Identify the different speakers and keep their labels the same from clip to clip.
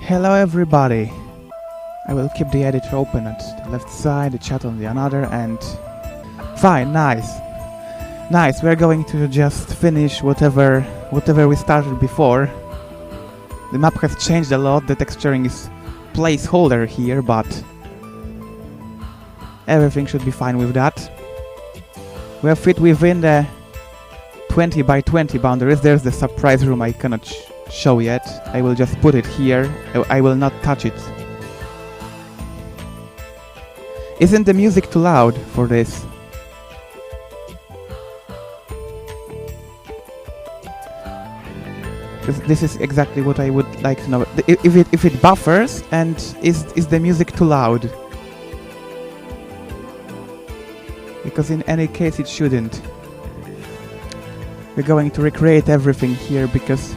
Speaker 1: Hello everybody! I will keep the editor open at the left side, the chat on the another, and... Fine, nice! Nice, we're going to just finish whatever we started before. The map has changed a lot, the texturing is placeholder here, but... everything should be fine with that. We are fit within the 20 by 20 boundaries. There's the surprise room I cannot show yet. I will just put it here. I will not touch it. Isn't the music too loud for this? This is exactly what I would like to know. If it buffers, and is the music too loud? Because in any case it shouldn't. We're going to recreate everything here because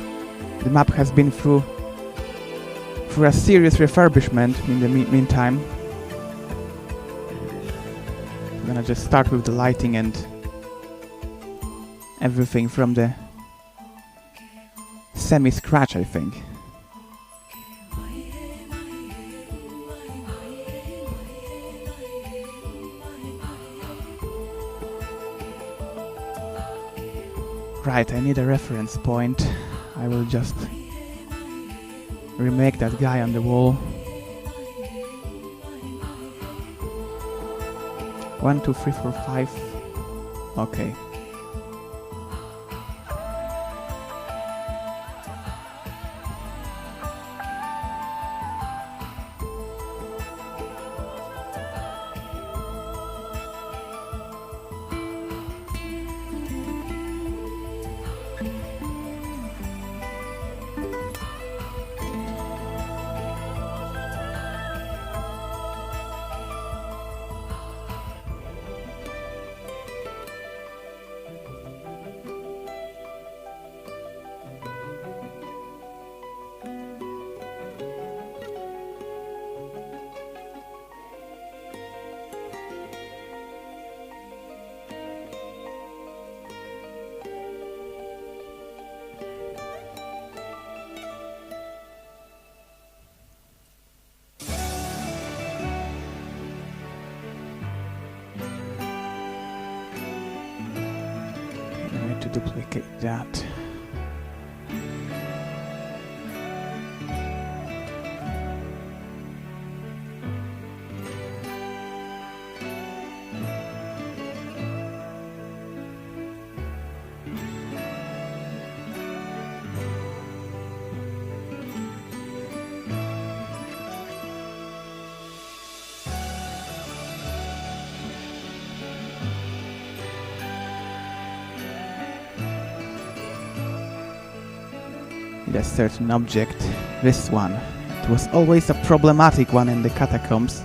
Speaker 1: the map has been through a serious refurbishment in the meantime. I'm gonna just start with the lighting and everything from the semi-scratch, I think. Right, I need a reference point. I will just remake that guy on the wall. 1, 2, 3, 4, 5. Okay. To duplicate that. A certain object, this one. It was always a problematic one in the catacombs.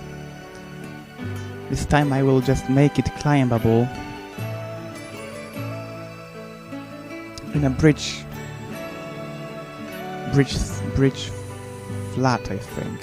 Speaker 1: This time I will just make it climbable in a bridge flat, I think.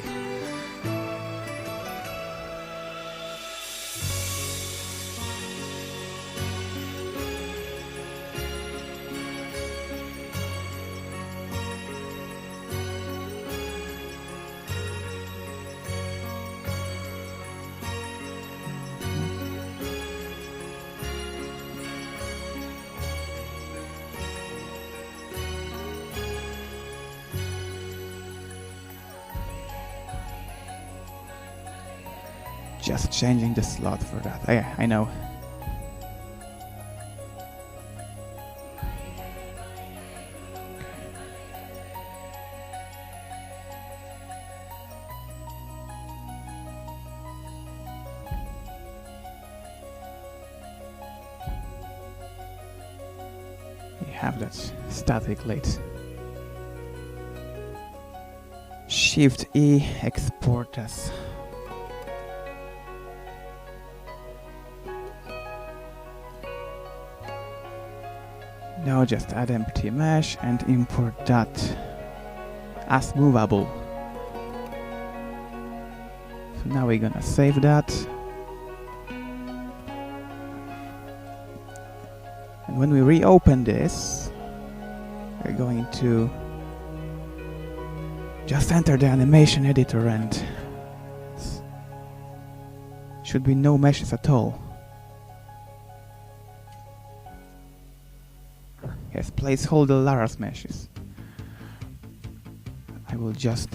Speaker 1: Just changing the slot for that. Oh, yeah, I know. You have that static late. Shift E, export as. Now just add empty mesh and import that as movable. So now we're gonna save that. And when we reopen this, we're going to Just enter the animation editor and should be no meshes at all. Yes, placeholder Lara's meshes. I will just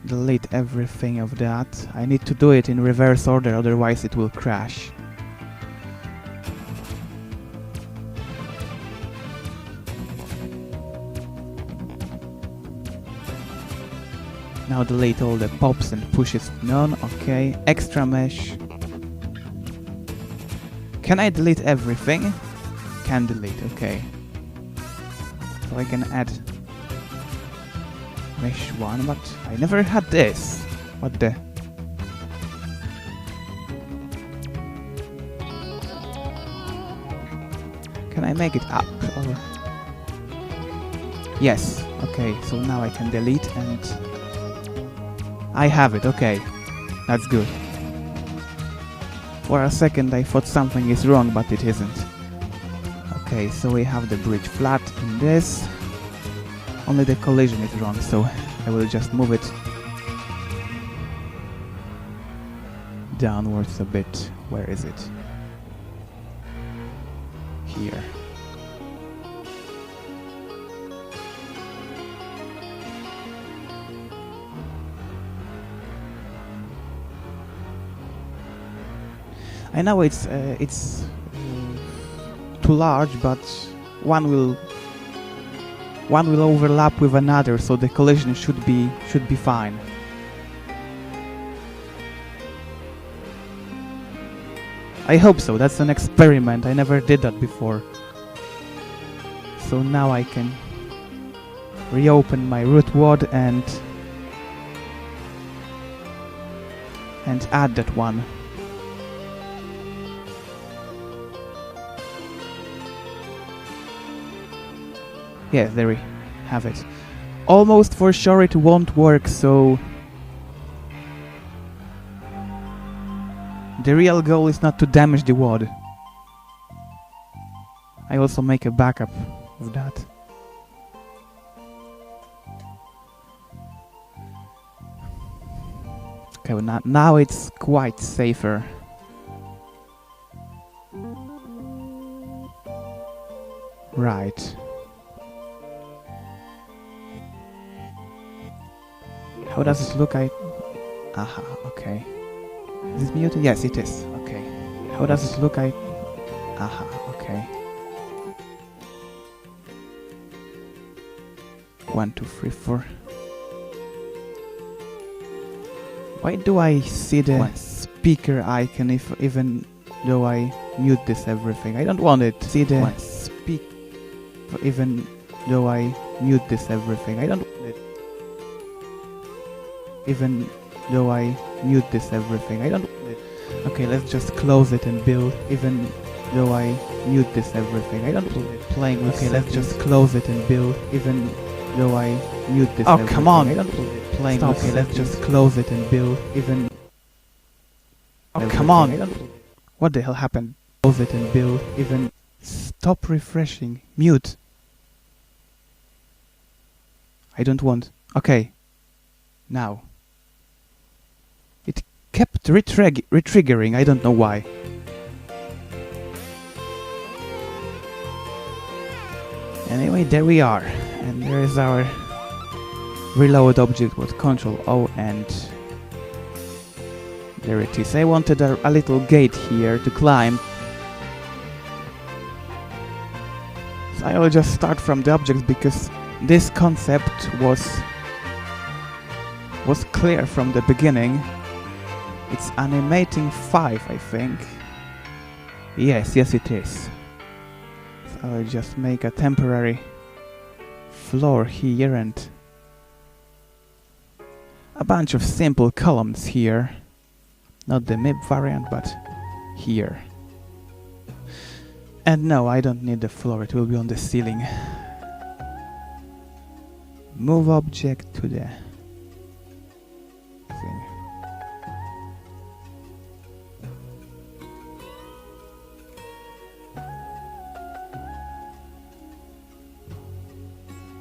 Speaker 1: delete everything of that. I need to do it in reverse order, otherwise it will crash. Now delete all the pops and pushes to none. Okay, extra mesh. Can I delete everything? Can delete, okay. So I can add mesh 1, but I never had this. What the? Can I make it up? Or yes, okay, so now I can delete and I have it, okay. That's good. For a second I thought something is wrong, but it isn't. Okay, so we have the bridge flat in this. Only the collision is wrong, so I will just move it downwards a bit. Where is it? Here. I know it's too large, but one will overlap with another, so the collision should be fine. I hope so. That's an experiment. I never did that before. So now I can reopen my root WOD and add that one. Yeah, there we have it. Almost for sure it won't work, so the real goal is not to damage the WOD. I also make a backup of that. Okay, well now it's quite safer. Right. How does it look? Aha, okay. Is it muted? Yes, it is. Okay. How does it look? Aha, okay. 1, 2, 3, 4. Why do I see the speaker icon even though I mute this everything? I don't want it. See the speak even though I mute this everything. I don't want it. Even though I mute this everything. I don't want it. Okay, let's just close it and build. Even though I mute this everything. I don't want it playing with. Okay, let's just close it and build. Even though I mute this everything. Oh, come on! I don't want it playing. Stop. Okay, let's just close it and build. Even. Oh, come on! What the hell happened? Close it and build. Even. Stop refreshing. Mute. I don't want. Okay. Now. It kept retriggering, I don't know why. Anyway, there we are. And there is our reload object with Ctrl O and there it is. I wanted a little gate here to climb. So I will just start from the objects because this concept was clear from the beginning. It's animating 5, I think. Yes, it is. So I'll just make a temporary floor here and a bunch of simple columns here. Not the MIB variant, but here. And no, I don't need the floor, it will be on the ceiling. Move object to the thing.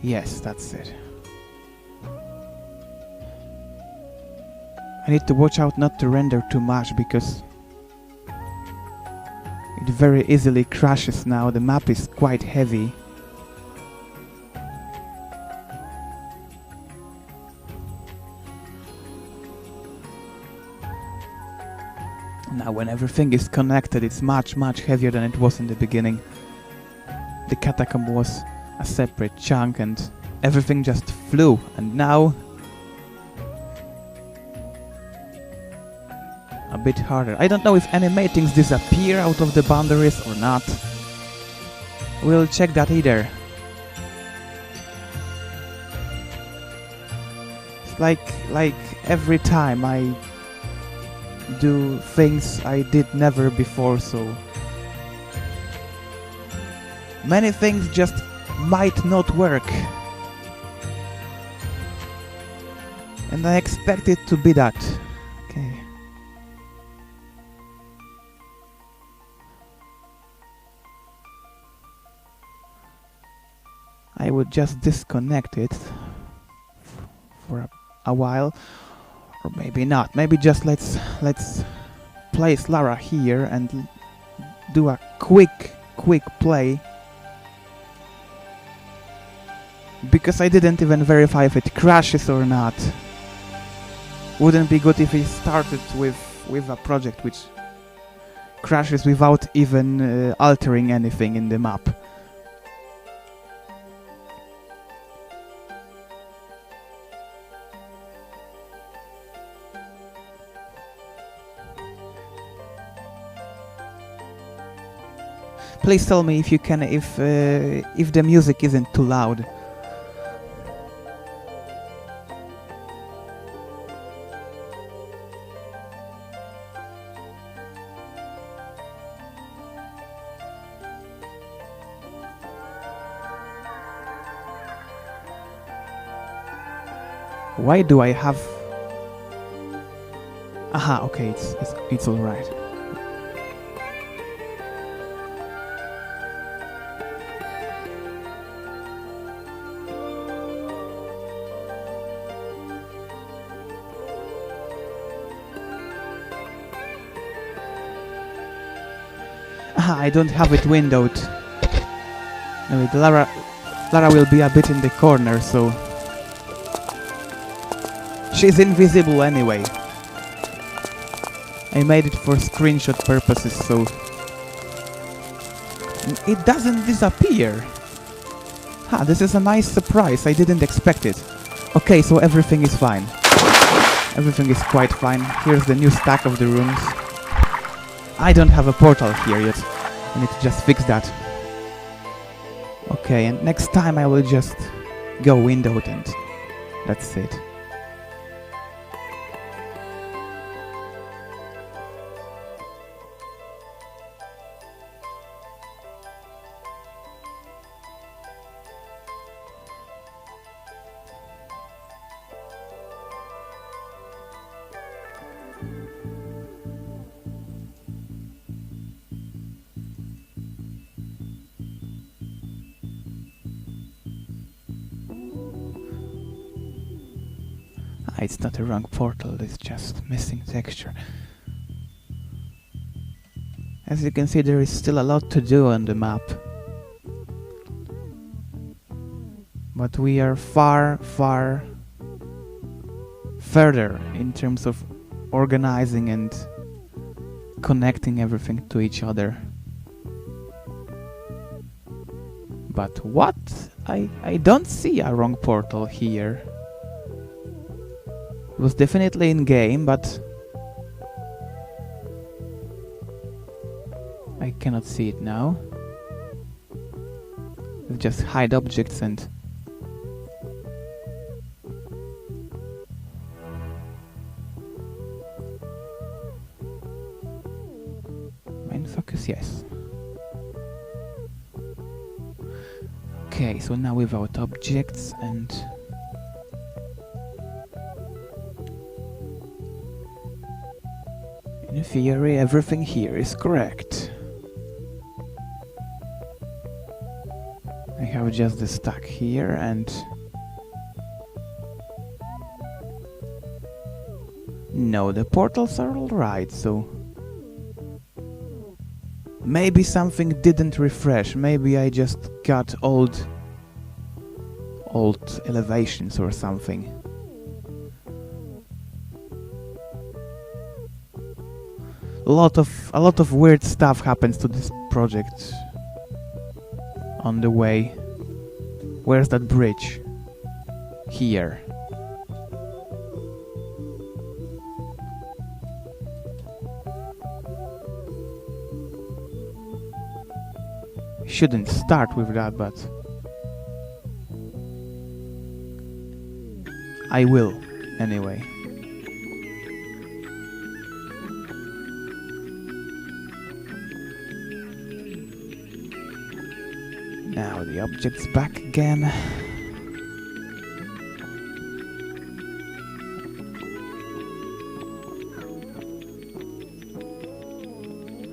Speaker 1: Yes, that's it. I need to watch out not to render too much because it very easily crashes now. The map is quite heavy. Now when everything is connected, it's much heavier than it was in the beginning. The catacomb was a separate chunk and everything just flew, and now a bit harder. I don't know if animatings disappear out of the boundaries or not. We'll check that either. It's like every time I do things I did never before, so many things just might not work. And I expect it to be that. Okay. I would just disconnect it for a while, or maybe not. Maybe just let's place Lara here and do a quick play, because I didn't even verify if it crashes or not. Wouldn't be good if we started with a project which crashes without even altering anything in the map. Please tell me if you can, if the music isn't too loud. Why do I have? Aha, okay, it's all right. Aha, I don't have it windowed. Anyway, Lara will be a bit in the corner, so she's invisible anyway. I made it for screenshot purposes, so it doesn't disappear. Ha, this is a nice surprise. I didn't expect it. Okay, so everything is fine. Everything is quite fine. Here's the new stack of the rooms. I don't have a portal here yet. I need to just fix that. Okay, and next time I will just go windowed and that's it. It's not a wrong portal, it's just missing texture. As you can see, there is still a lot to do on the map. But we are far further in terms of organizing and connecting everything to each other. But what? I don't see a wrong portal here. It was definitely in game, but I cannot see it now. We'll just hide objects and main focus, yes. Okay, so now without objects and in theory, everything here is correct. I have just the stack here and... No, the portals are alright, so... Maybe something didn't refresh, maybe I just got old elevations or something. A lot of weird stuff happens to this project on the way. Where's that bridge? Here. Shouldn't start with that, but I will anyway. Now the object's back again.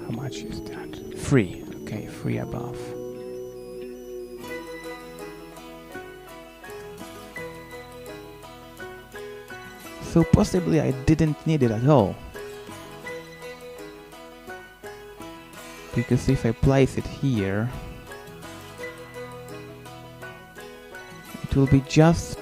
Speaker 1: How much is that? 3. Okay, 3 above. So possibly I didn't need it at all. Because if I place it here, it will be just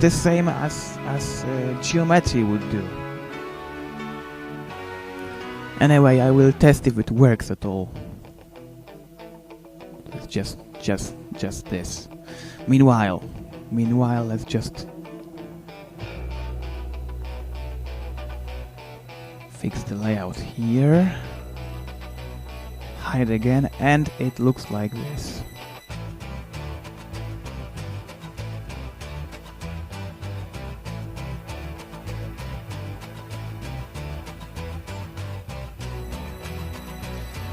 Speaker 1: the same as geometry would do. Anyway, I will test if it works at all. It's just this. Meanwhile, let's just fix the layout here. Hide again, and it looks like this.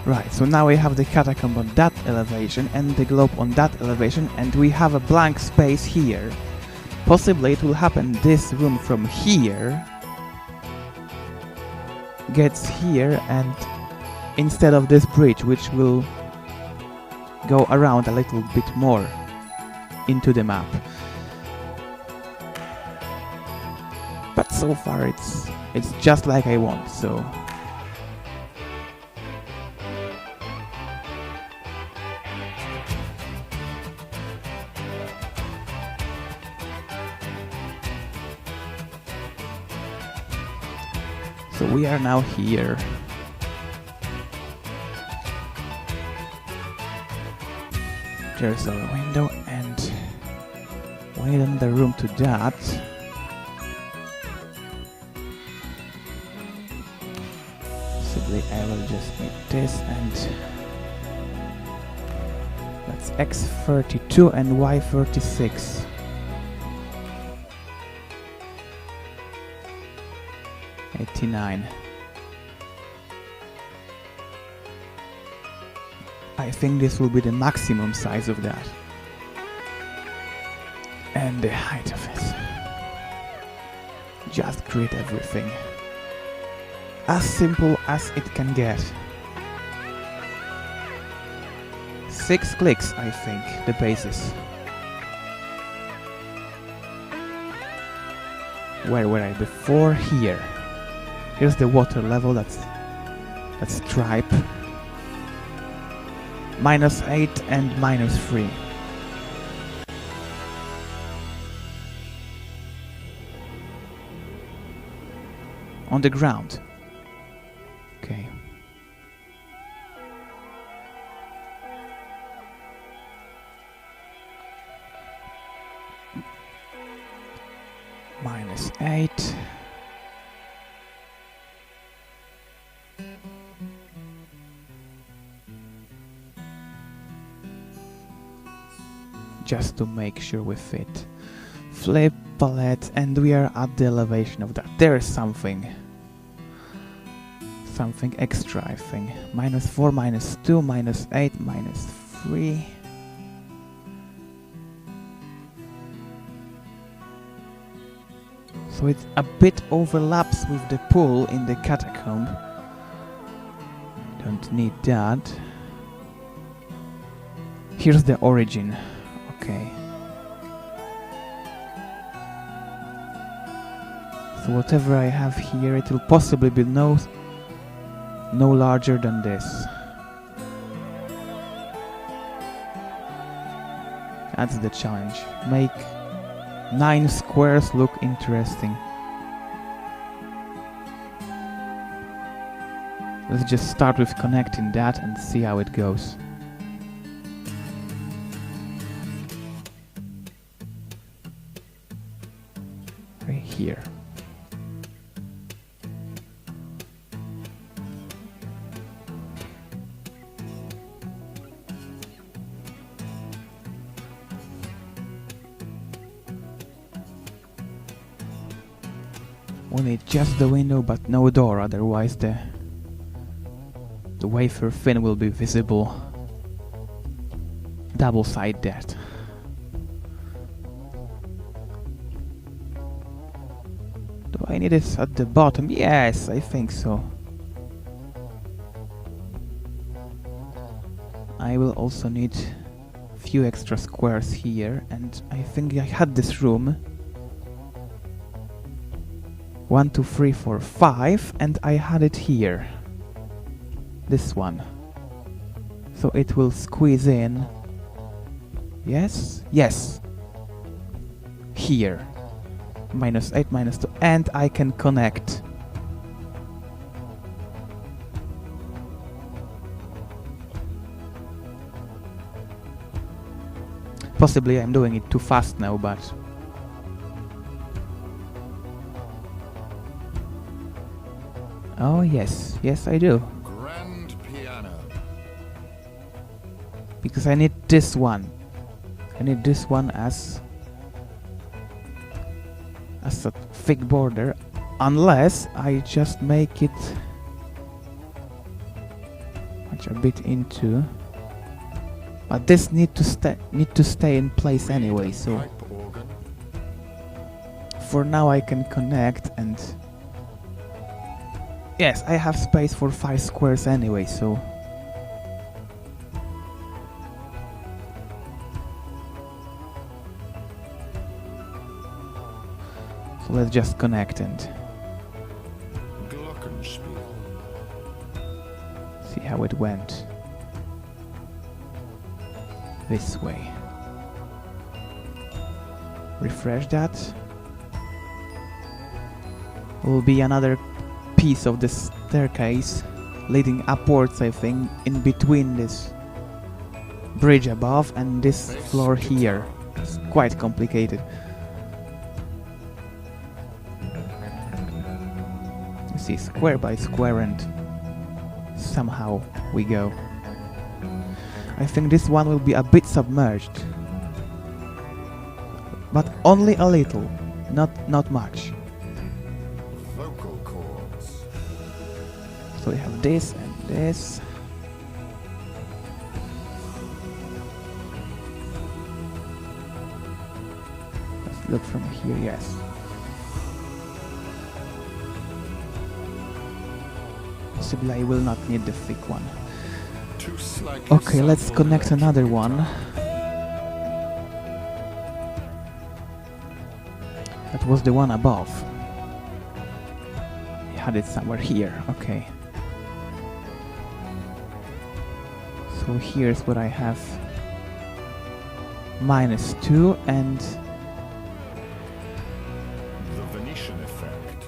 Speaker 1: Right, so now we have the catacomb on that elevation and the globe on that elevation, and we have a blank space here. Possibly it will happen this room from here gets here, and instead of this bridge, which will go around a little bit more into the map. But so far it's just like I want, so... So we are now here. There's our window, and we need another room to that. Possibly I will just need this, and that's X32 and Y36. I think this will be the maximum size of that. And the height of it. Just create everything. As simple as it can get. 6 clicks, I think, the basis. Where were I before? Here. Here's the water level, that's stripe. -8 and -3. On the ground. Okay. -8. Just to make sure we fit. Flip palette, and we are at the elevation of that. There is something extra, I think. -4, -2, -8, -3. So So it a bit overlaps with the pool in the catacomb. Don't need that. Here's the origin. Okay. So whatever I have here, it will possibly be no larger than this. That's the challenge. Make 9 squares look interesting. Let's just start with connecting that and see how it goes. Right here. We need just the window but no door, otherwise the wafer fin will be visible. Double side that. Do I need it at the bottom? Yes, I think so. I will also need a few extra squares here, and I think I had this room. 1, 2, 3, 4, 5, and I had it here. This one. So it will squeeze in. Yes? Yes. Here. -8, -2, and I can connect. Possibly I'm doing it too fast now, but... Oh yes, yes I do.
Speaker 2: Grand piano.
Speaker 1: Because I need this one. I need this one as a thick border, unless I just make it a bit into. But this need to stay in place anyway. So for now I can connect and. Yes, I have space for 5 squares anyway, so... So let's just connect and... see how it went. This way. Refresh that. Will be another piece of the staircase leading upwards, I think, in between this bridge above and this floor here. It's quite complicated. You see, square by square, and somehow we go. I think this one will be a bit submerged, but only a little, not much. So we have this and this. Let's look from here, yes. Possibly I will not need the thick one. Okay, let's connect another one. That was the one above. I had it somewhere here, okay. So here's what I have. -2 and...
Speaker 2: the Venetian effect.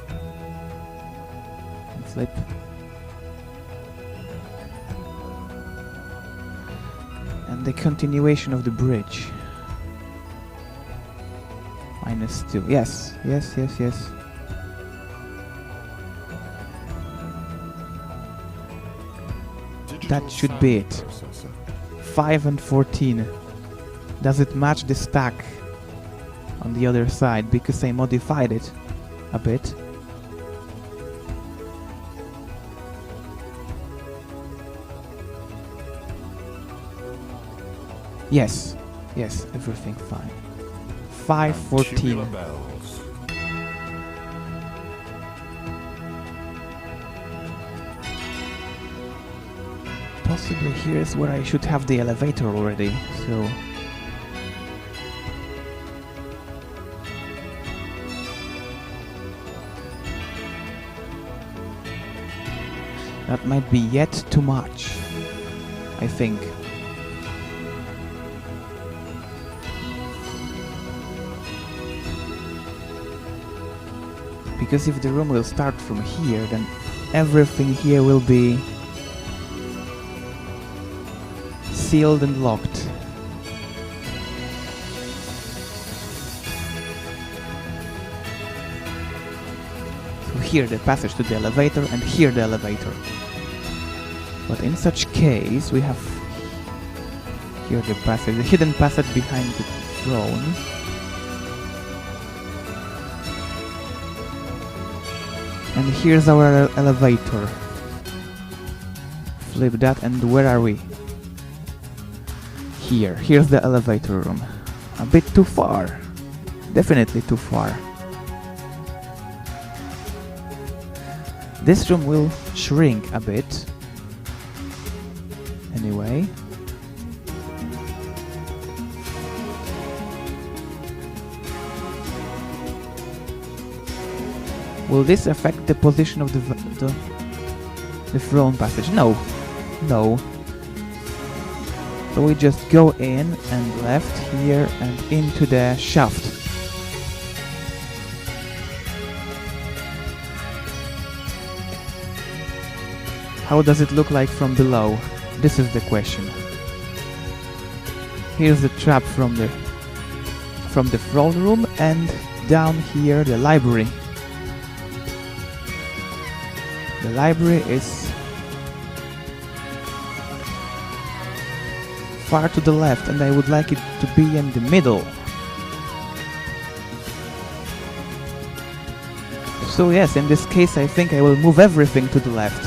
Speaker 1: And flip. And the continuation of the bridge. -2. Yes, yes, yes, yes. That should be it. 5 and 14. Does it match the stack on the other side? Because I modified it a bit. Yes, yes, everything fine. 5, 14. possibly here's where I should have the elevator already, so... That might be yet too much, I think. Because if the room will start from here, then everything here will be sealed and locked. So here the passage to the elevator and here the elevator. But in such case we have here the passage, the hidden passage behind the throne. And here's our elevator. Flip that, and where are we? Here. Here's the elevator room. A bit too far. Definitely too far. This room will shrink a bit. Anyway. Will this affect the position of the throne passage? No. No. So we just go in and left here and into the shaft. How does it look like from below? This is the question. Here's the trap from the throne room, and down here the library. The library is far to the left, and I would like it to be in the middle. So yes, in this case I think I will move everything to the left.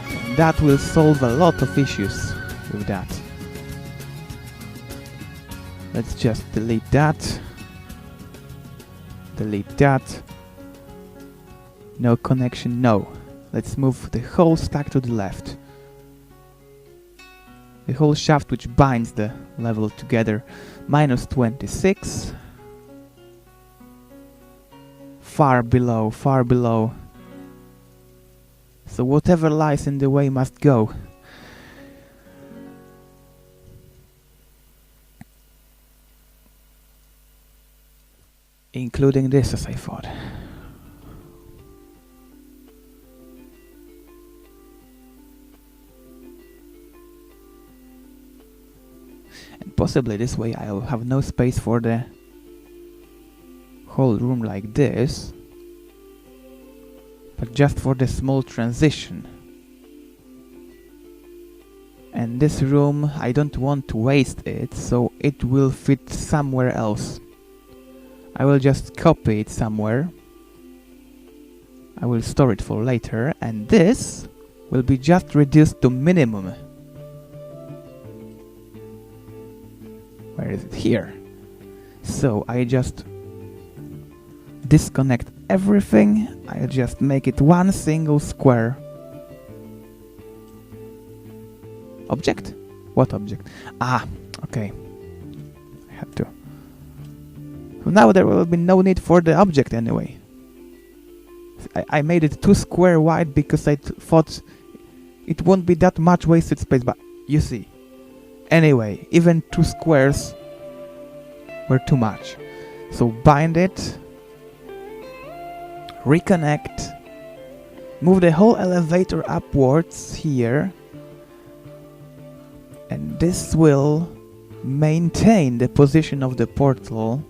Speaker 1: And that will solve a lot of issues with that. Let's just delete that. Delete that. No connection, no. Let's move the whole stack to the left. The whole shaft which binds the level together. Minus 26. Far below, far below. So whatever lies in the way must go. Including this, as I thought. And possibly this way I'll have no space for the whole room like this, but just for the small transition. And this room, I don't want to waste it, so it will fit somewhere else. I will just copy it somewhere. I will store it for later, and this will be just reduced to minimum. Where is it? Here. So I just disconnect everything. I'll just make it one single square. Object? What object? Ah, okay. I had to. So now there will be no need for the object anyway. I made it too square wide because I thought it won't be that much wasted space, but you see. Anyway, even 2 squares were too much. So bind it, reconnect, move the whole elevator upwards here, and this will maintain the position of the portal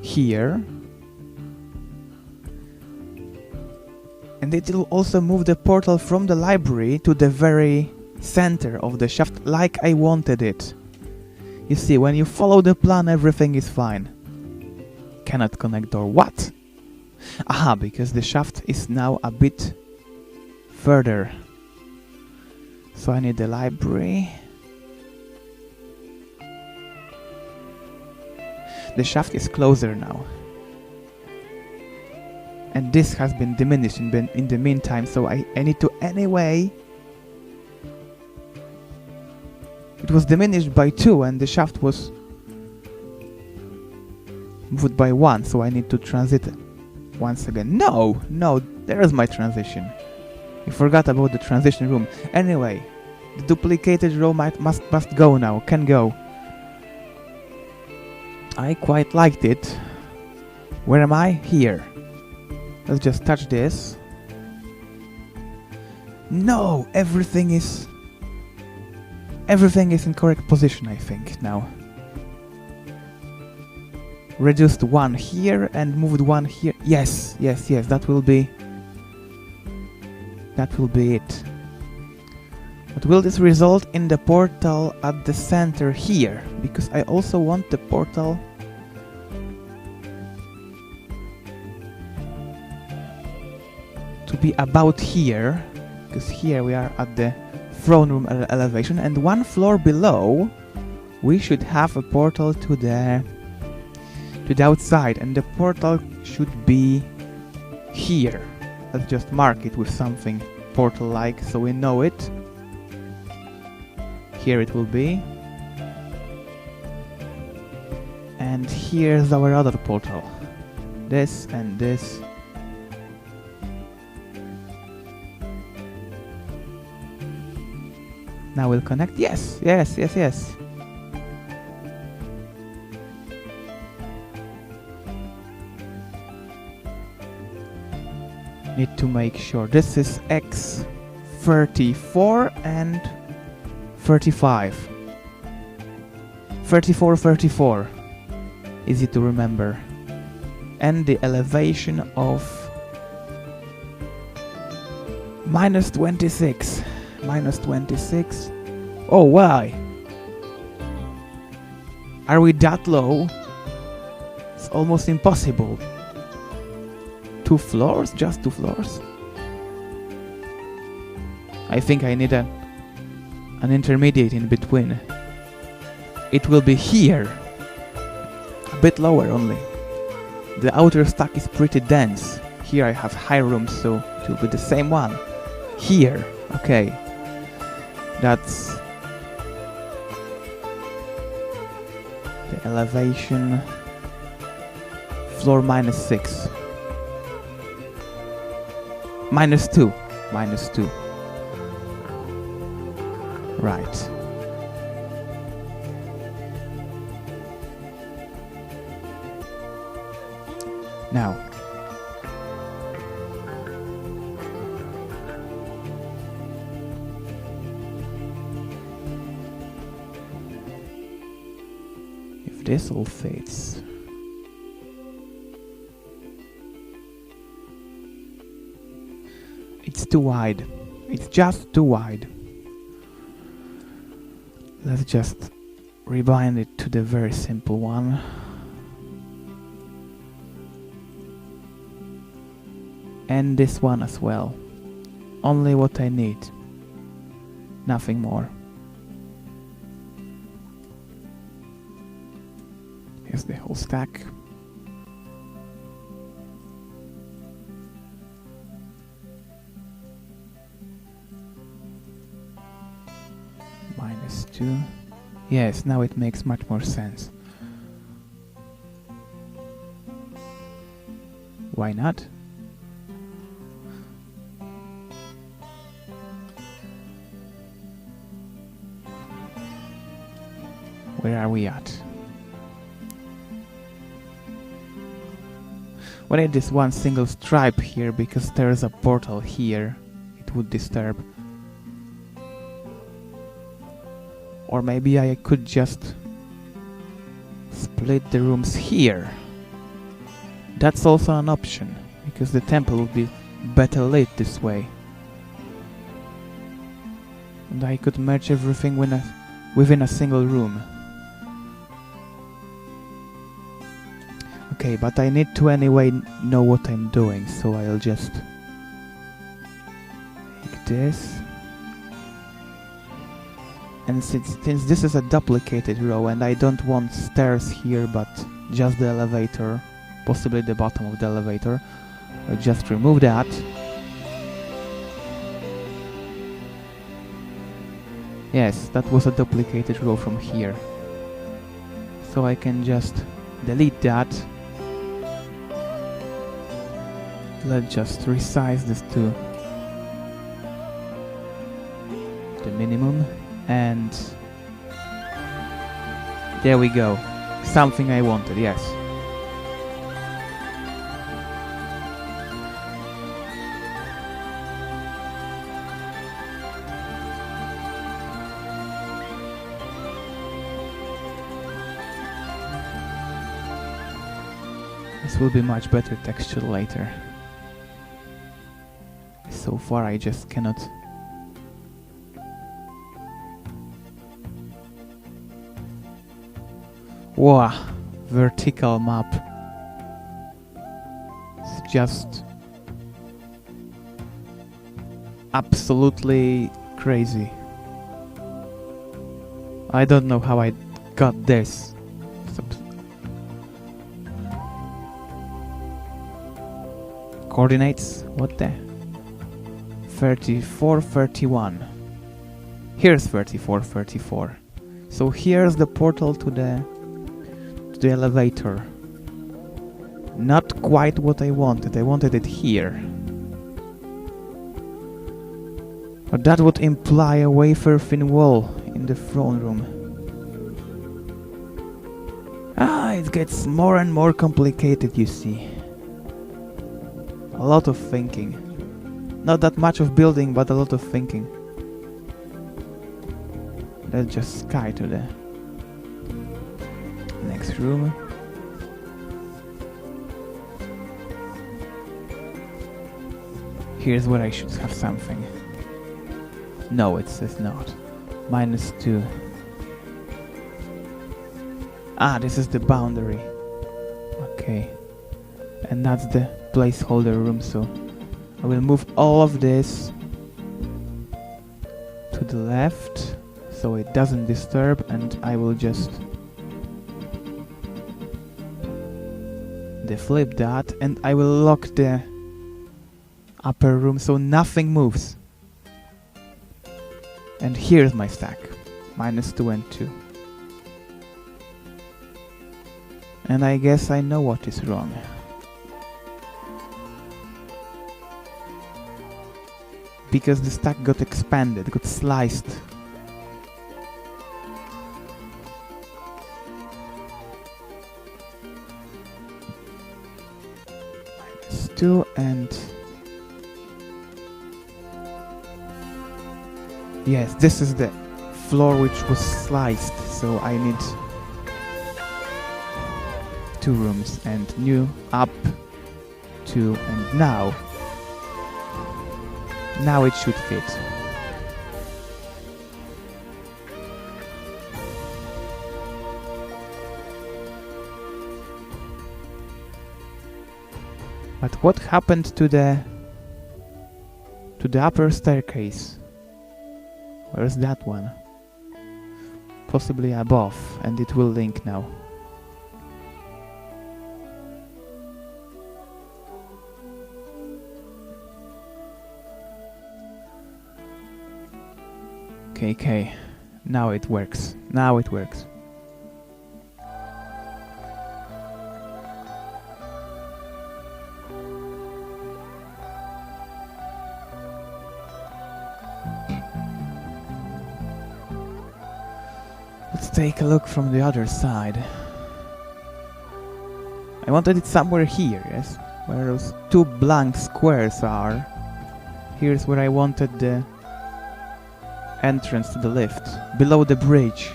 Speaker 1: here. And it will also move the portal from the library to the very center of the shaft, like I wanted it. You see, when you follow the plan, everything is fine. Cannot connect door. What? Aha, because the shaft is now a bit further. So I need the library. The shaft is closer now. And this has been diminished in the meantime, so I need to anyway It was diminished by 2 and the shaft was moved by 1, so I need to transit it once again. No! No, there's my transition. I forgot about the transition room. Anyway, the duplicated row must go now, can go. I quite liked it. Where am I? Here. Let's just touch this. No! Everything is in correct position, I think, now. Reduced 1 here and moved 1 here. Yes, yes, yes, that will be it. But will this result in the portal at the center here? Because I also want the portal to be about here, because here we are at the throne room elevation, and 1 floor below we should have a portal to the outside, and the portal should be here. Let's just mark it with something portal-like so we know it. Here it will be. And here's our other portal. This and this. Now we'll connect. Yes, yes, yes, yes. Need to make sure. This is X34 and 35. 34, 34. Easy to remember. And the elevation of -26. -26. Oh, why? Are we that low? It's almost impossible. 2 floors? Just 2 floors? I think I need an intermediate in between. It will be here. A bit lower only. The outer stack is pretty dense. Here I have high rooms, so it will be the same one. Here. Okay. That's the elevation. Floor -6. -2. -2. Right. Now. If this all fits. It's too wide. It's just too wide. Let's just rebind it to the very simple one. And this one as well. Only what I need. Nothing more. Here's the whole stack. -2. Yes, now it makes much more sense. Why not? Where are we at? We need this one single stripe here because there's a portal here. It would disturb. Or maybe I could just split the rooms here. That's also an option, because the temple would be better lit this way. And I could merge everything within a single room. Okay, but I need to anyway know what I'm doing, so I'll just make this. And since this is a duplicated row and I don't want stairs here but just the elevator, possibly the bottom of the elevator, I'll just remove that. Yes, that was a duplicated row from here. So I can just delete that. Let's just resize this to the minimum, and there we go. Something I wanted, yes. This will be much better texture later. So far I just cannot. Wow, vertical map. It's just absolutely crazy. I don't know how I got this. Coordinates? What the? 34, 31. Here's 34, 34. So here's the portal to the elevator. Not quite what I wanted. I wanted it here. But that would imply a wafer-thin wall in the throne room. It gets more and more complicated, you see. A lot of thinking. Not that much of building, but a lot of thinking. Let's just sky to the next room. Here's where I should have something. No, it says not. -2. Ah, this is the boundary. Okay. And that's the placeholder room, so I will move all of this to the left so it doesn't disturb, and I will just deflip that, and I will lock the upper room so nothing moves. And here's my stack, -2 and 2. And I guess I know what is wrong. Because the stack got expanded, got sliced. -2 and... Yes, this is the floor which was sliced, so I need 2 rooms, and new, up, 2, and now it should fit. But what happened to the upper staircase? Where's that one? Possibly above, and it will link now. Okay, now it works. Now it works. Let's take a look from the other side. I wanted it somewhere here, yes? Where those 2 blank squares are. Here's where I wanted the entrance to the lift, below the bridge.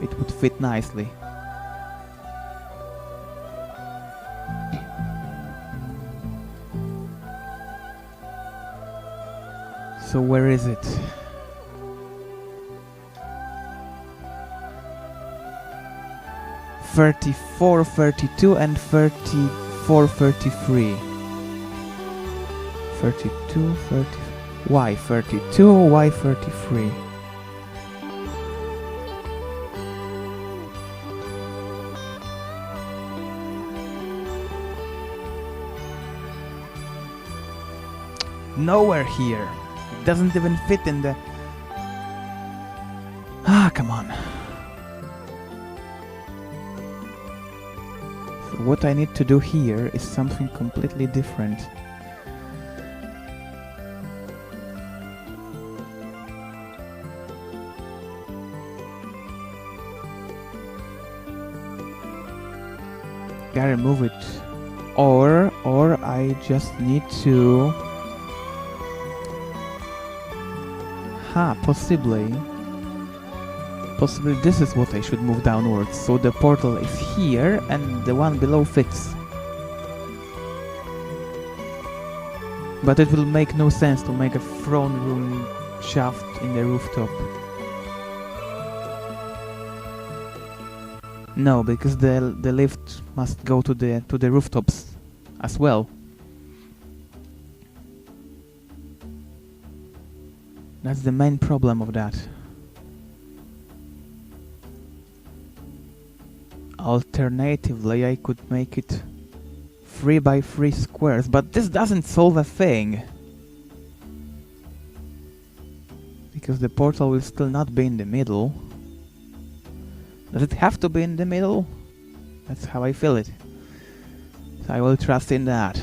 Speaker 1: It would fit nicely. So where is it? (34, 32 and 34, 33. 32, 30. Why 32? Why 33? Nowhere here. It doesn't even fit in the... Ah, come on. So what I need to do here is something completely different. Gotta remove it. Or I just need to... possibly this is what I should move downwards. So the portal is here and the one below fits. But it will make no sense to make a throne room shaft in the rooftop. No, because the lift must go to the rooftops as well. That's the main problem of that. Alternatively, I could make it 3 by 3 squares, but this doesn't solve a thing. Because the portal will still not be in the middle. Does it have to be in the middle? That's how I feel it. So I will trust in that.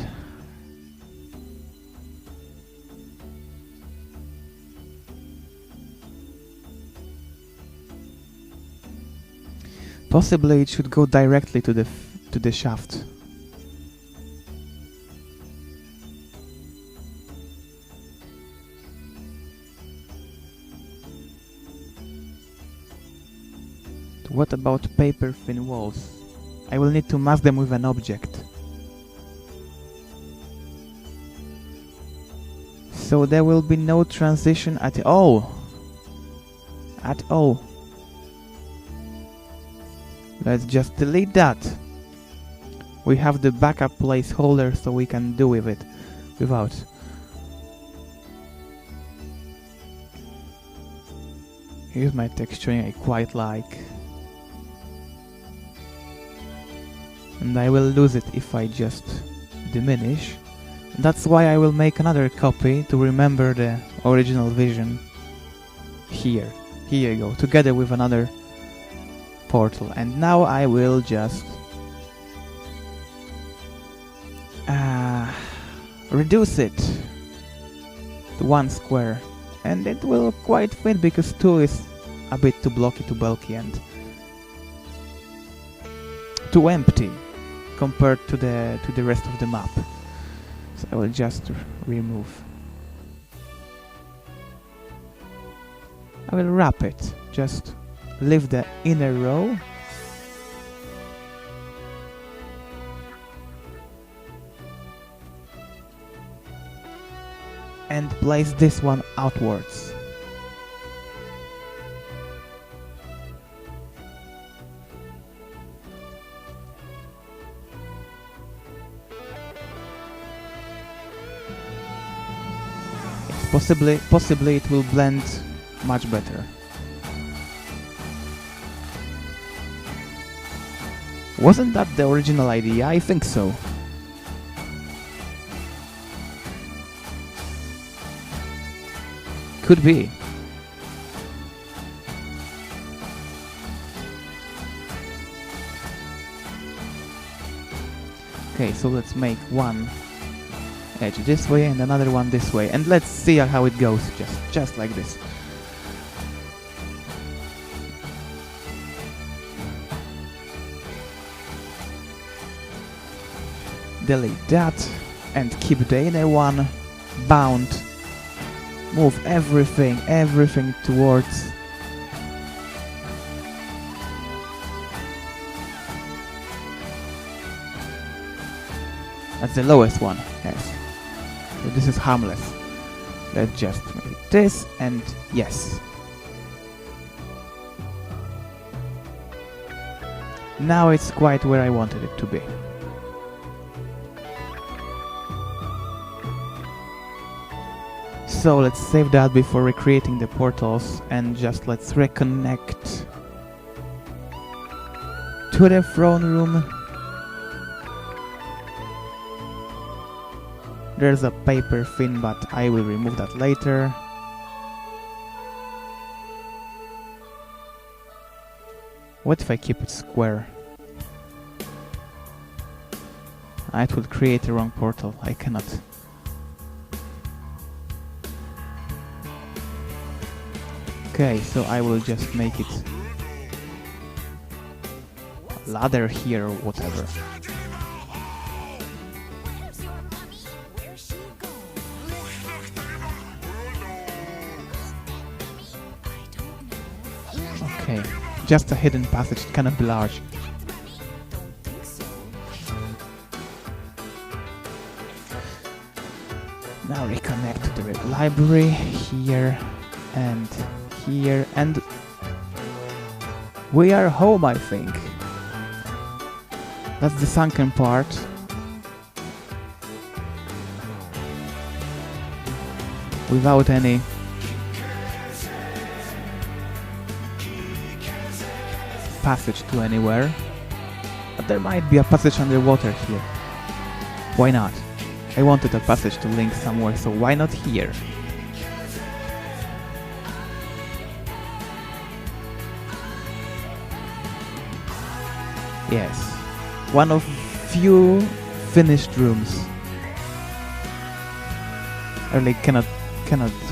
Speaker 1: Possibly it should go directly to the shaft. What about paper thin walls? I will need to mask them with an object. So there will be no transition at all. At all. Let's just delete that. We have the backup placeholder so we can do with it without. Here's my texturing I quite like. And I will lose it if I just diminish. That's why I will make another copy to remember the original vision. Here you go, together with another portal. And now I will just reduce it to 1 square, and it will quite fit because 2 is a bit too blocky, too bulky, and too empty compared to the rest of the map. So I will just remove. I will wrap it, just leave the inner row. And place this one outwards. Possibly it will blend much better. Wasn't that the original idea? I think so. Could be. Okay, so let's make one edge this way and another one this way, and let's see how it goes, just like this. Delete that and keep the inner one bound. Move everything towards. That's the lowest one, yes. So this is harmless. Let's just make this, and yes. Now it's quite where I wanted it to be. So let's save that before recreating the portals, and just let's reconnect to the throne room. There's a paper fin, but I will remove that later. What if I keep it square? It would create a wrong portal. I cannot. Okay, so I will just make it a ladder here or whatever. Okay, just a hidden passage, it cannot be large. Now reconnect to the library here and here, and we are home, I think. That's the sunken part. Without any passage to anywhere. But there might be a passage underwater here. Why not? I wanted a passage to link somewhere, so why not here? Yes, one of few finished rooms. I really cannot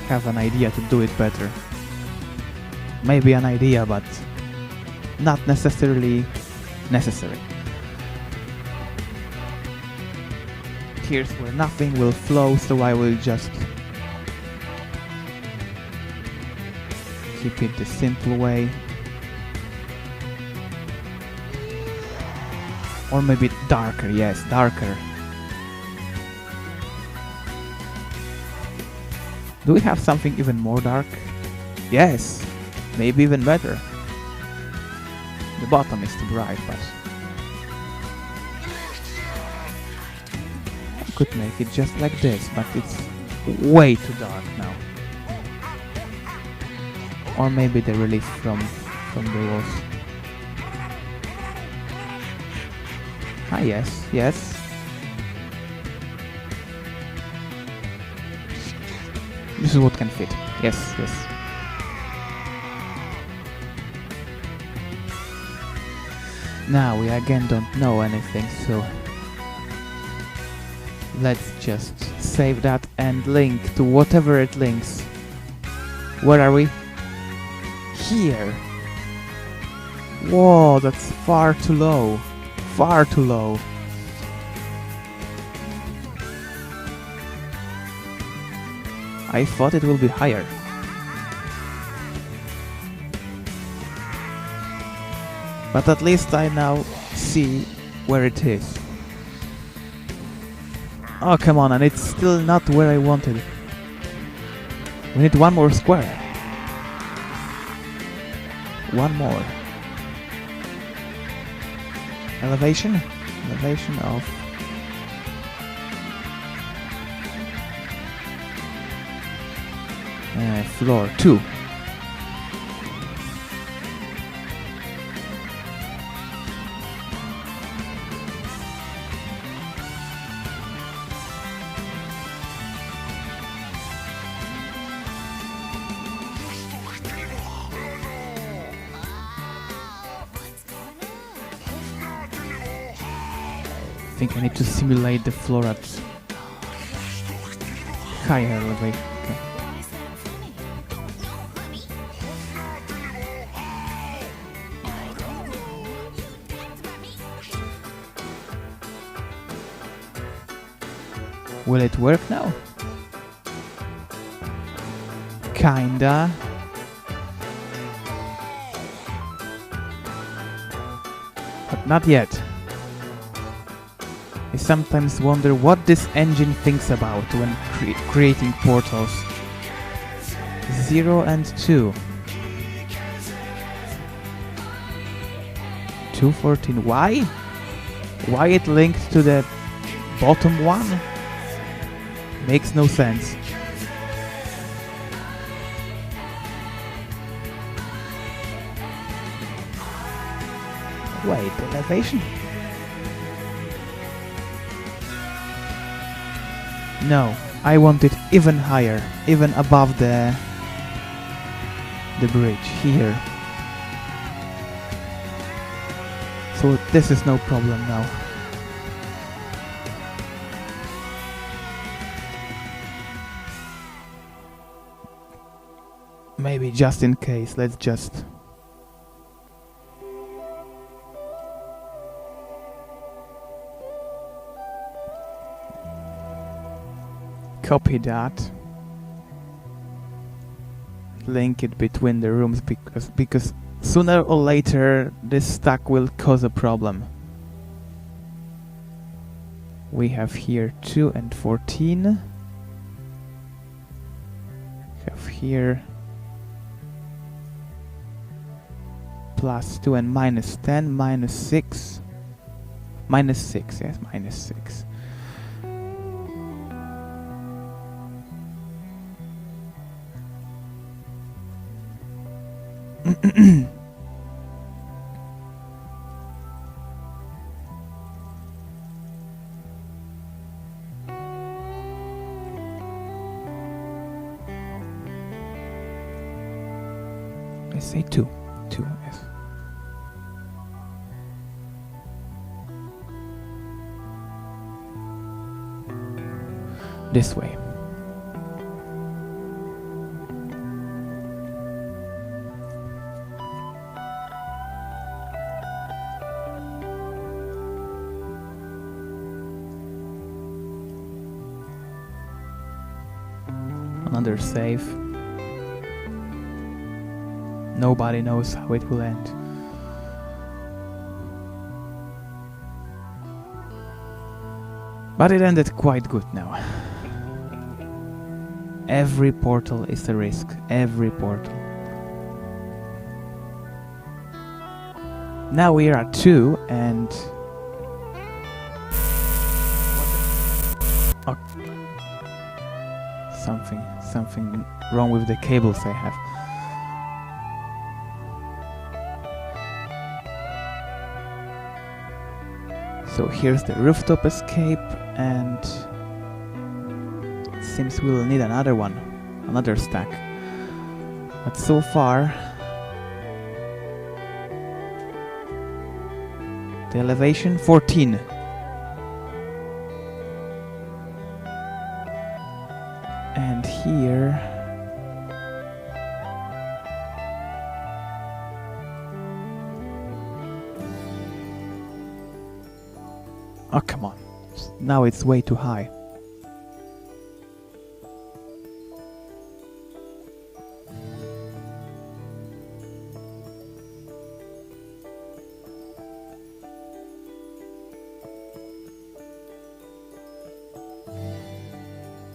Speaker 1: have an idea to do it better. Maybe an idea, but not necessarily necessary. Here's where nothing will flow, so I will just keep it the simple way. Or maybe darker, yes, darker. Do we have something even more dark? Yes, maybe even better. The bottom is too bright, but I could make it just like this, but it's way too dark now. Or maybe the relief from the walls. Ah, yes, yes. This is what can fit. Yes, yes. Now we again don't know anything, so let's just save that and link to whatever it links. Where are we? Here. Whoa, that's far too low. Far too low. I thought it will be higher. But at least I now see where it is. Oh, come on, and it's still not where I wanted. We need one more square. One more. Elevation? Elevation of... floor 2. I think I need to simulate the floor at higher elevation. Okay. Will it work now? Kinda. But not yet. I sometimes wonder what this engine thinks about when creating portals. 0 and 2. 214. Why? Why it linked to the bottom one? Makes no sense. Wait, elevation? No, I want it even higher, even above the bridge, here. So this is no problem now. Maybe just in case, let's just copy that, link it between the rooms, because sooner or later this stack will cause a problem. We have here 2 and 14. Have here +2 and -10, -6. -6, yes, -6. I say 2, yes. This way. Another save. Nobody knows how it will end. But it ended quite good now. Every portal is a risk. Every portal. Now we are at 2 and... Oh. Something wrong with the cables I have. So here's the rooftop escape, and it seems we'll need another one, another stack. But so far, the elevation 14. And here oh, come on. Now it's way too high.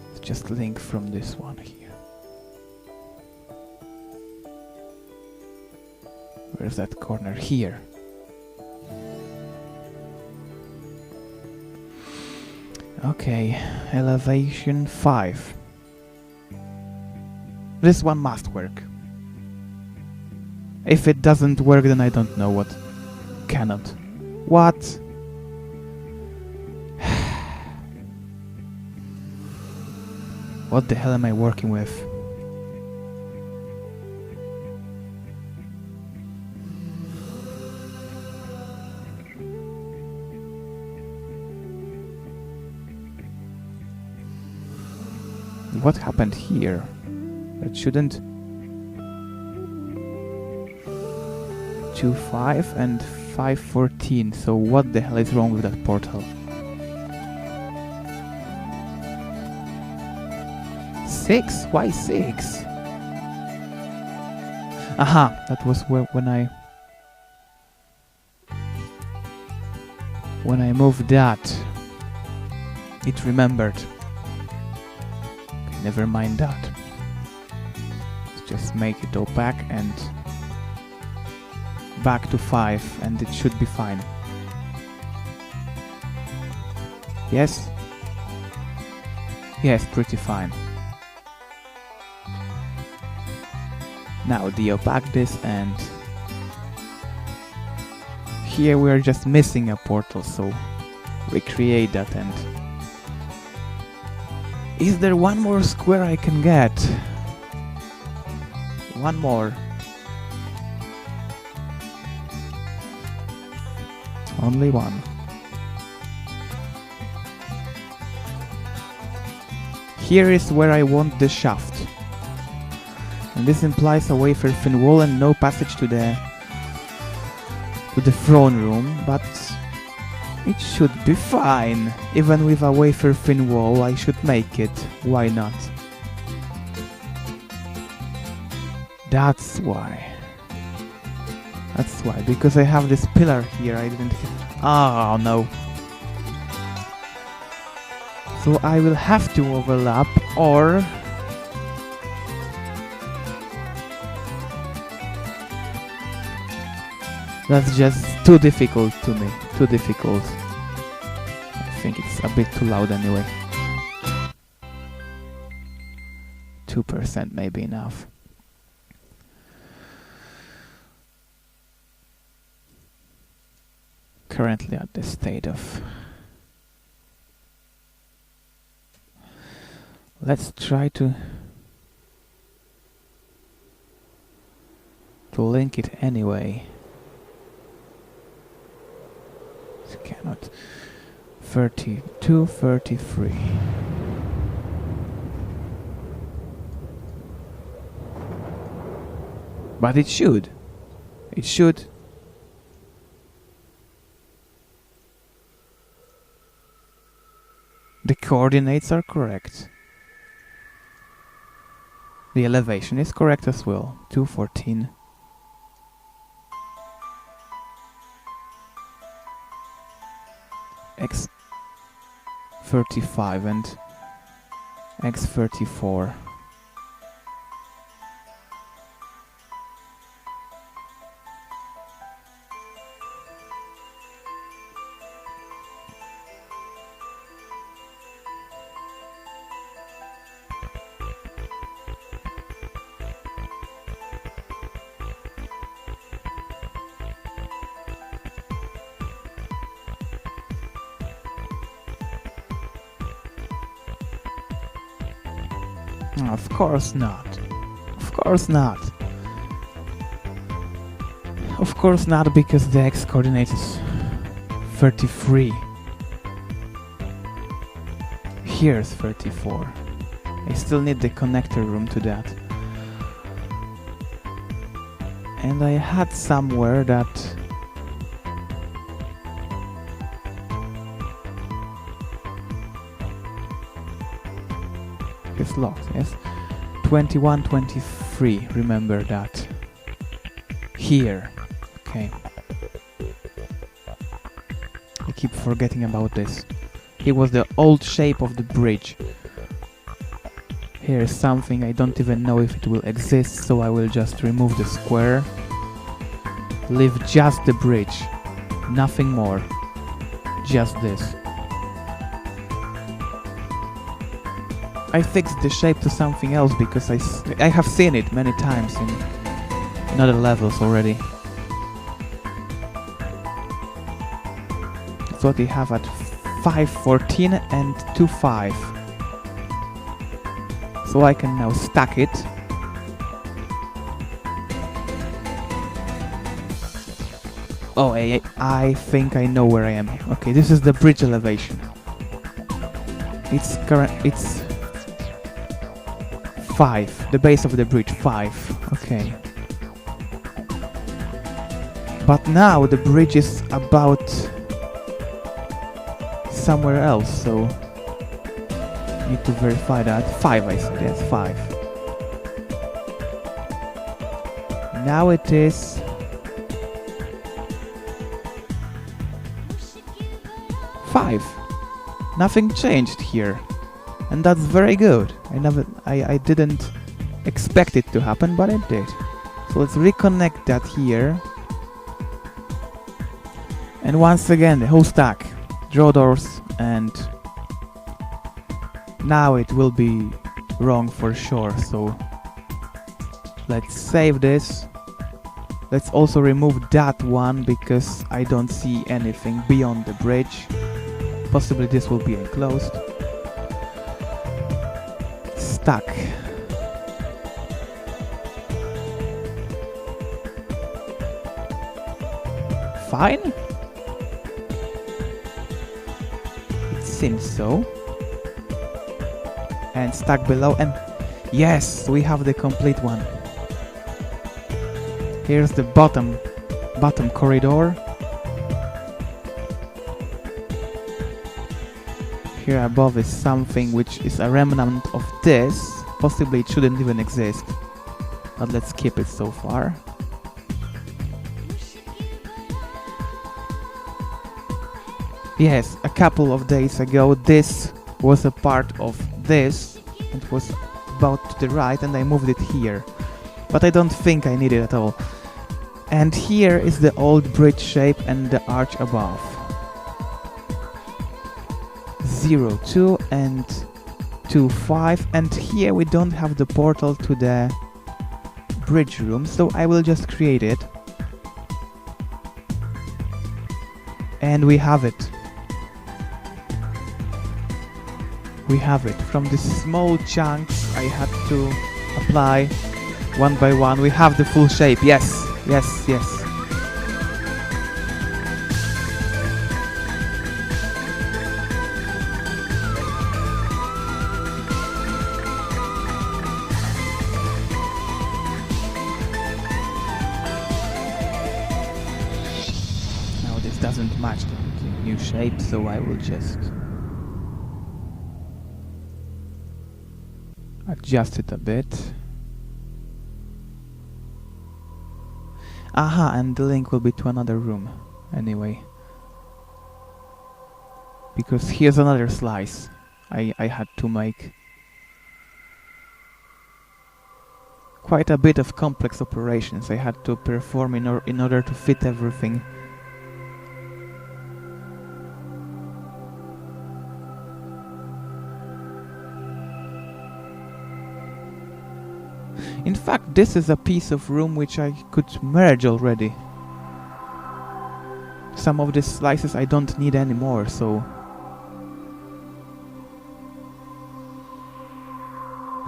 Speaker 1: Let's just link from this one here. Where's that corner? Here. Okay, elevation 5. This one must work. If it doesn't work, then I don't know what cannot. What? What the hell am I working with? What happened here? That shouldn't... 2-5 and 5-14. So what the hell is wrong with that portal? 6? Why 6? Aha! That was when I moved that. It remembered. Never mind that. Let's just make it opaque and back to 5, and it should be fine. Yes? Yes, pretty fine. Now de-opaque this, and here we're just missing a portal, so recreate that. And is there one more square I can get? One more. Only one. Here is where I want the shaft. And this implies a wafer thin wall and no passage to the throne room, but it should be fine. Even with a wafer thin wall, I should make it. Why not? That's why. That's why. Because I have this pillar here, I didn't... Oh, no. So I will have to overlap, or... That's just too difficult to me. Too difficult. I think it's a bit too loud anyway. 2% may be enough. Currently at the state of... Let's try to link it anyway. It cannot. 32, 33. But it should. It should. The coordinates are correct. The elevation is correct as well. 214. X35 and X34. Of course not. Of course not. Of course not, because the X coordinate is 33. Here's 34. I still need the connector room to that. And I had somewhere that... It's locked, yes? 21, 23, remember that. Here. Okay. I keep forgetting about this. Here was the old shape of the bridge. Here is something I don't even know if it will exist, so I will just remove the square. Leave just the bridge. Nothing more. Just this. I fixed the shape to something else because I have seen it many times in other levels already. That's what we have at 514 and 25. So I can now stack it. Oh, I think I know where I am. Okay, this is the bridge elevation. It's 5, the base of the bridge, 5, okay. But now the bridge is about somewhere else, so need to verify that. 5, I said, yes, 5. Now it is 5. Nothing changed here. And that's very good. I didn't expect it to happen, but it did. So let's reconnect that here. And once again, the whole stack. Draw doors, and now it will be wrong for sure. So let's save this. Let's also remove that one because I don't see anything beyond the bridge. Possibly this will be enclosed. Stuck. Fine? seems so. And stuck below, and yes, we have the complete one. Here's the bottom corridor. Here above is something which is a remnant of this. Possibly it shouldn't even exist, but let's keep it so far. Yes, a couple of days ago this was a part of this. It was about to the right and I moved it here. But I don't think I need it at all. And here is the old bridge shape and the arch above. 0, 2 and 2, 5. And here we don't have the portal to the bridge room, so I will just create it. And we have it. We have it. From the small chunks I had to apply one by one. We have the full shape. Yes, yes, yes. Now this doesn't match the new shape, so I will just adjust it a bit. Aha, and the link will be to another room anyway. Because here's another slice I had to make. Quite a bit of complex operations I had to perform in order to fit everything. In fact, this is a piece of room which I could merge already. Some of these slices I don't need anymore, so...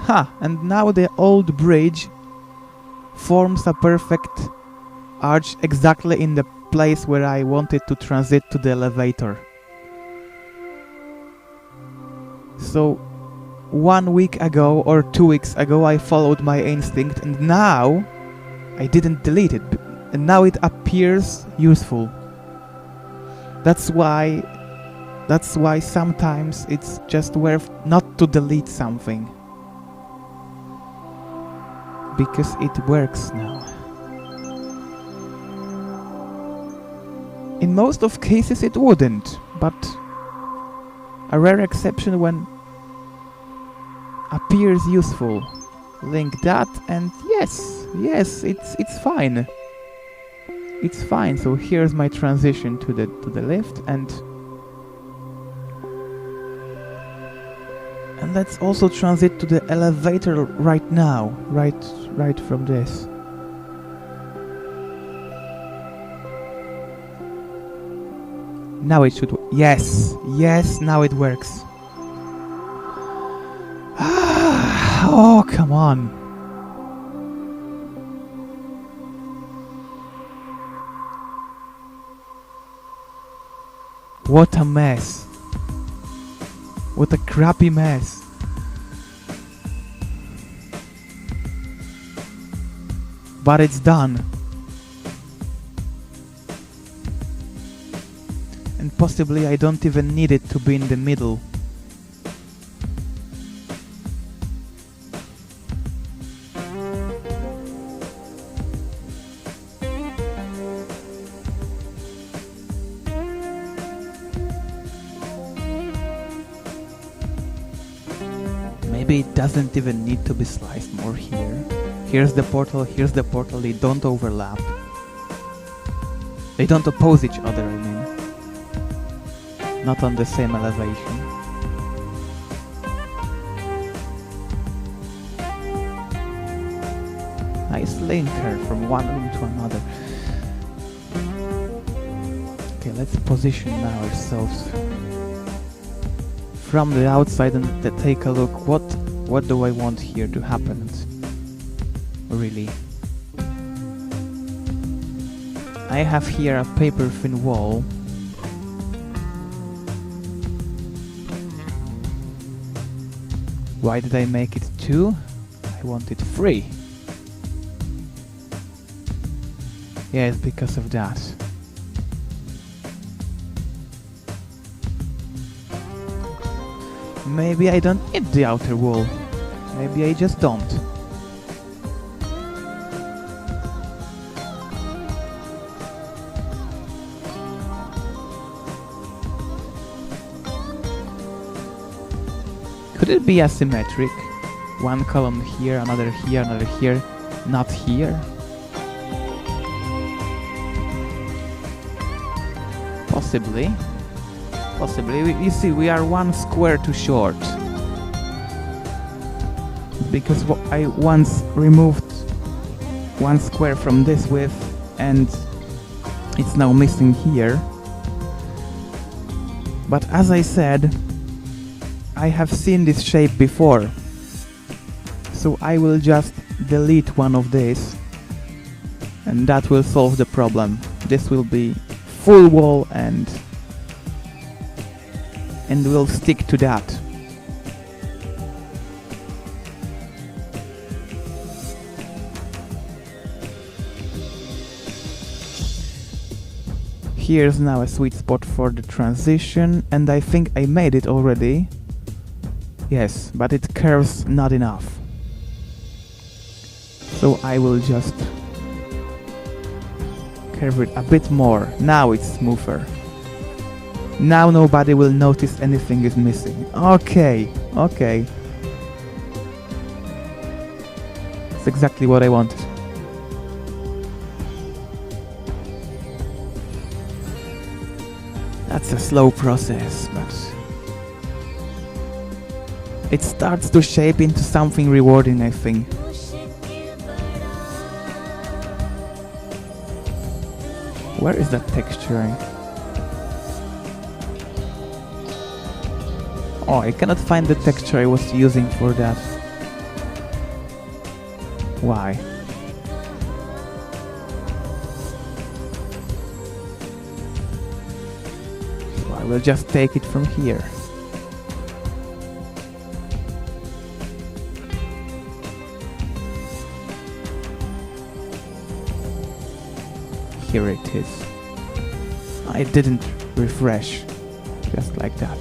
Speaker 1: Ha! And now the old bridge forms a perfect arch exactly in the place where I wanted to transit to the elevator. So... 1 week ago or 2 weeks ago I followed my instinct and now I didn't delete it and now it appears useful. That's why sometimes it's just worth not to delete something, because it works now. In most of cases it wouldn't, but a rare exception when appears useful. Link that and yes, it's fine. It's fine. So here's my transition to the lift and let's also transit to the elevator right now, right from this. Now it should yes, now it works. Oh, come on. What a mess. What a crappy mess. But it's done. And possibly I don't even need it to be in the middle. Maybe it doesn't even need to be sliced more here. Here's the portal, they don't overlap. They don't oppose each other, I mean. Not on the same elevation. Nice linker from one room to another. Okay, let's position now ourselves from the outside and take a look. What do I want here to happen? Really. I have here a paper thin wall Why did I make it 2? I wanted 3. Yes, because of that. Maybe I don't need the outer wall. Maybe I just don't. Could it be asymmetric? One column here, another here, not here? Possibly. Possibly. You see, we are 1 square too short. Because I once removed 1 square from this width and it's now missing here. But as I said, I have seen this shape before. So I will just delete one of these and that will solve the problem. This will be full wall and we'll stick to that. Here's now a sweet spot for the transition, and I think I made it already. Yes, but it curves not enough. So I will just curve it a bit more. Now it's smoother. Now nobody will notice anything is missing. Okay, okay. That's exactly what I wanted. That's a slow process, but it starts to shape into something rewarding, I think. Where is that texturing? Oh, I cannot find the texture I was using for that. Why? So I will just take it from here. Here it is. I didn't refresh, just like that.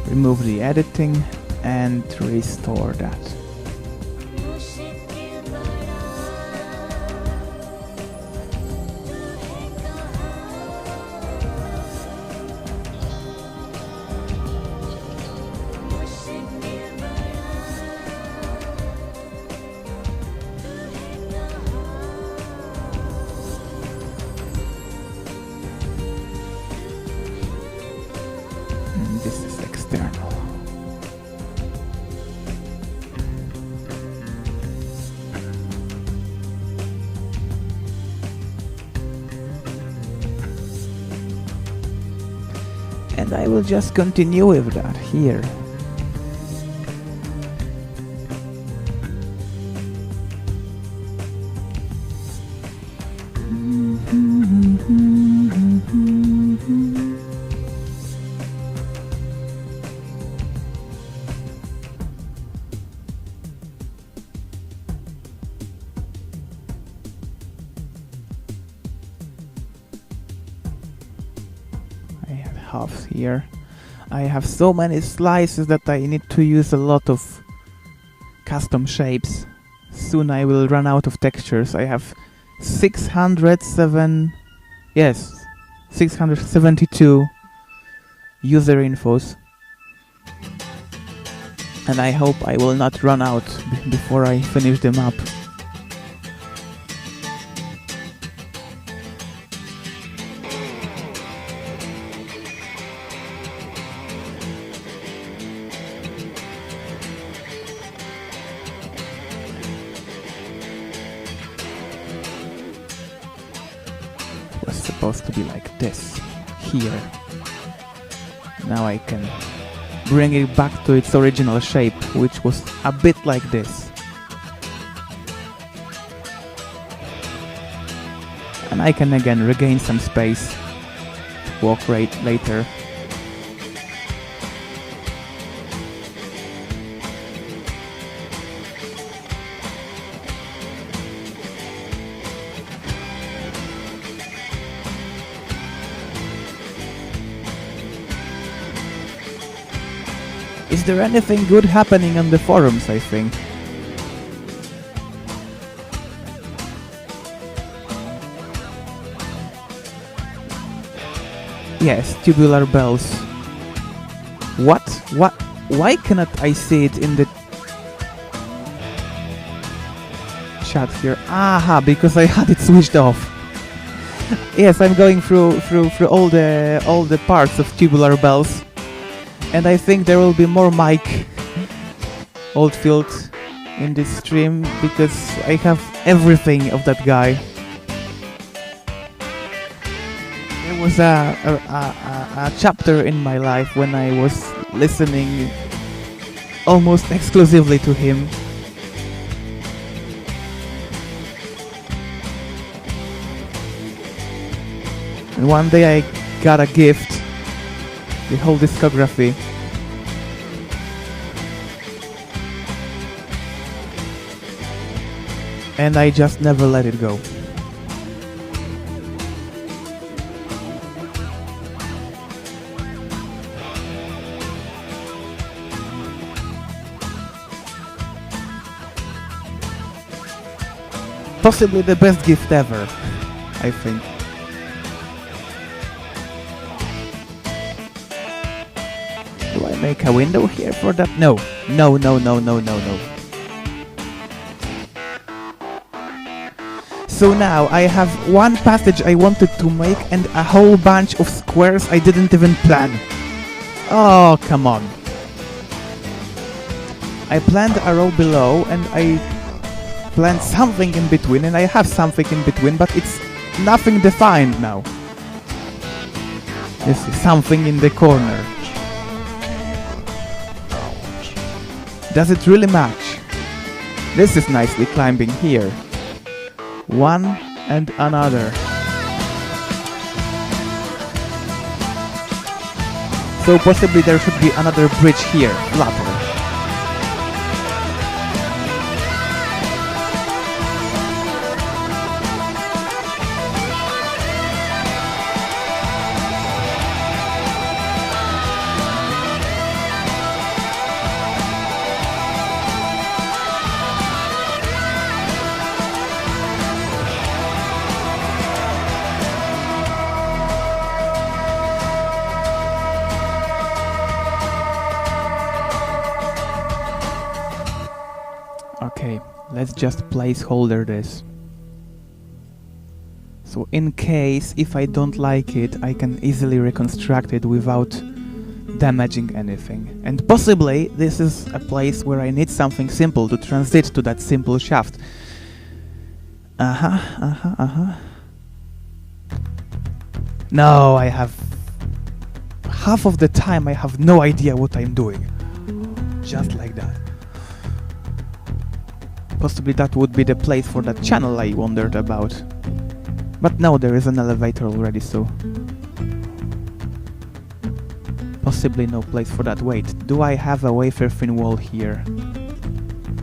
Speaker 1: Remove the editing and restore that. This is external. And I will just continue with that here. I have halves here. I have so many slices that I need to use a lot of custom shapes. Soon I will run out of textures. I have 672 user infos. And I hope I will not run out before I finish them up. Was supposed to be like this here. Now I can bring it back to its original shape, which was a bit like this. And I can again regain some space to walk later. Is there anything good happening on the forums, I think? Yes, tubular bells. What? What? Why cannot I see it in the chat here? Aha, because I had it switched off. Yes, I'm going through all the parts of tubular bells, and I think there will be more Mike Oldfield in this stream because I have everything of that guy. There was a chapter in my life when I was listening almost exclusively to him. And one day I got a gift, the whole discography. And I just never let it go. Possibly the best gift ever, I think. Do I make a window here for that? No. No, no, no, no, no, no. So now I have one passage I wanted to make and a whole bunch of squares I didn't even plan. Oh, come on. I planned a row below and I planned something in between, and I have something in between, but it's nothing defined now. This is something in the corner. Does it really match? This is nicely climbing here. One and another. So possibly there should be another bridge here, flatter. Okay, let's just placeholder this. So in case, if I don't like it, I can easily reconstruct it without damaging anything. And possibly this is a place where I need something simple to transit to that simple shaft. No, I have... half of the time I have no idea what I'm doing. Just like that. Possibly that would be the place for that channel I wondered about. But no, there is an elevator already, so... possibly no place for that. Wait, do I have a wafer thin wall here?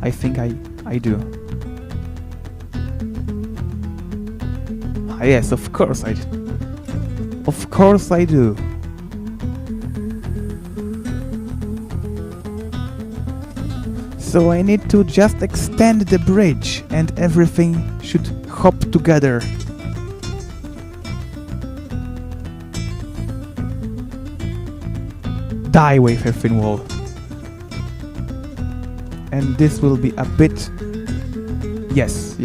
Speaker 1: I think I do. Ah, yes, of course I do. Of course I do. So I need to just extend the bridge and everything should hop together. Die, wafer thin wall. And this will be a bit... yes.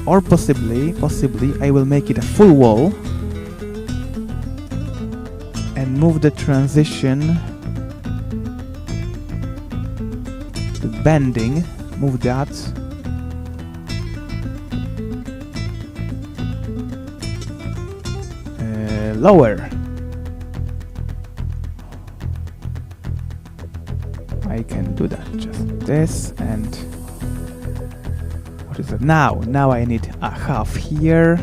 Speaker 1: Or possibly I will make it a full wall and move the transition to bending, move that. Lower. I can do that, just this, and What is it? Now I need a half here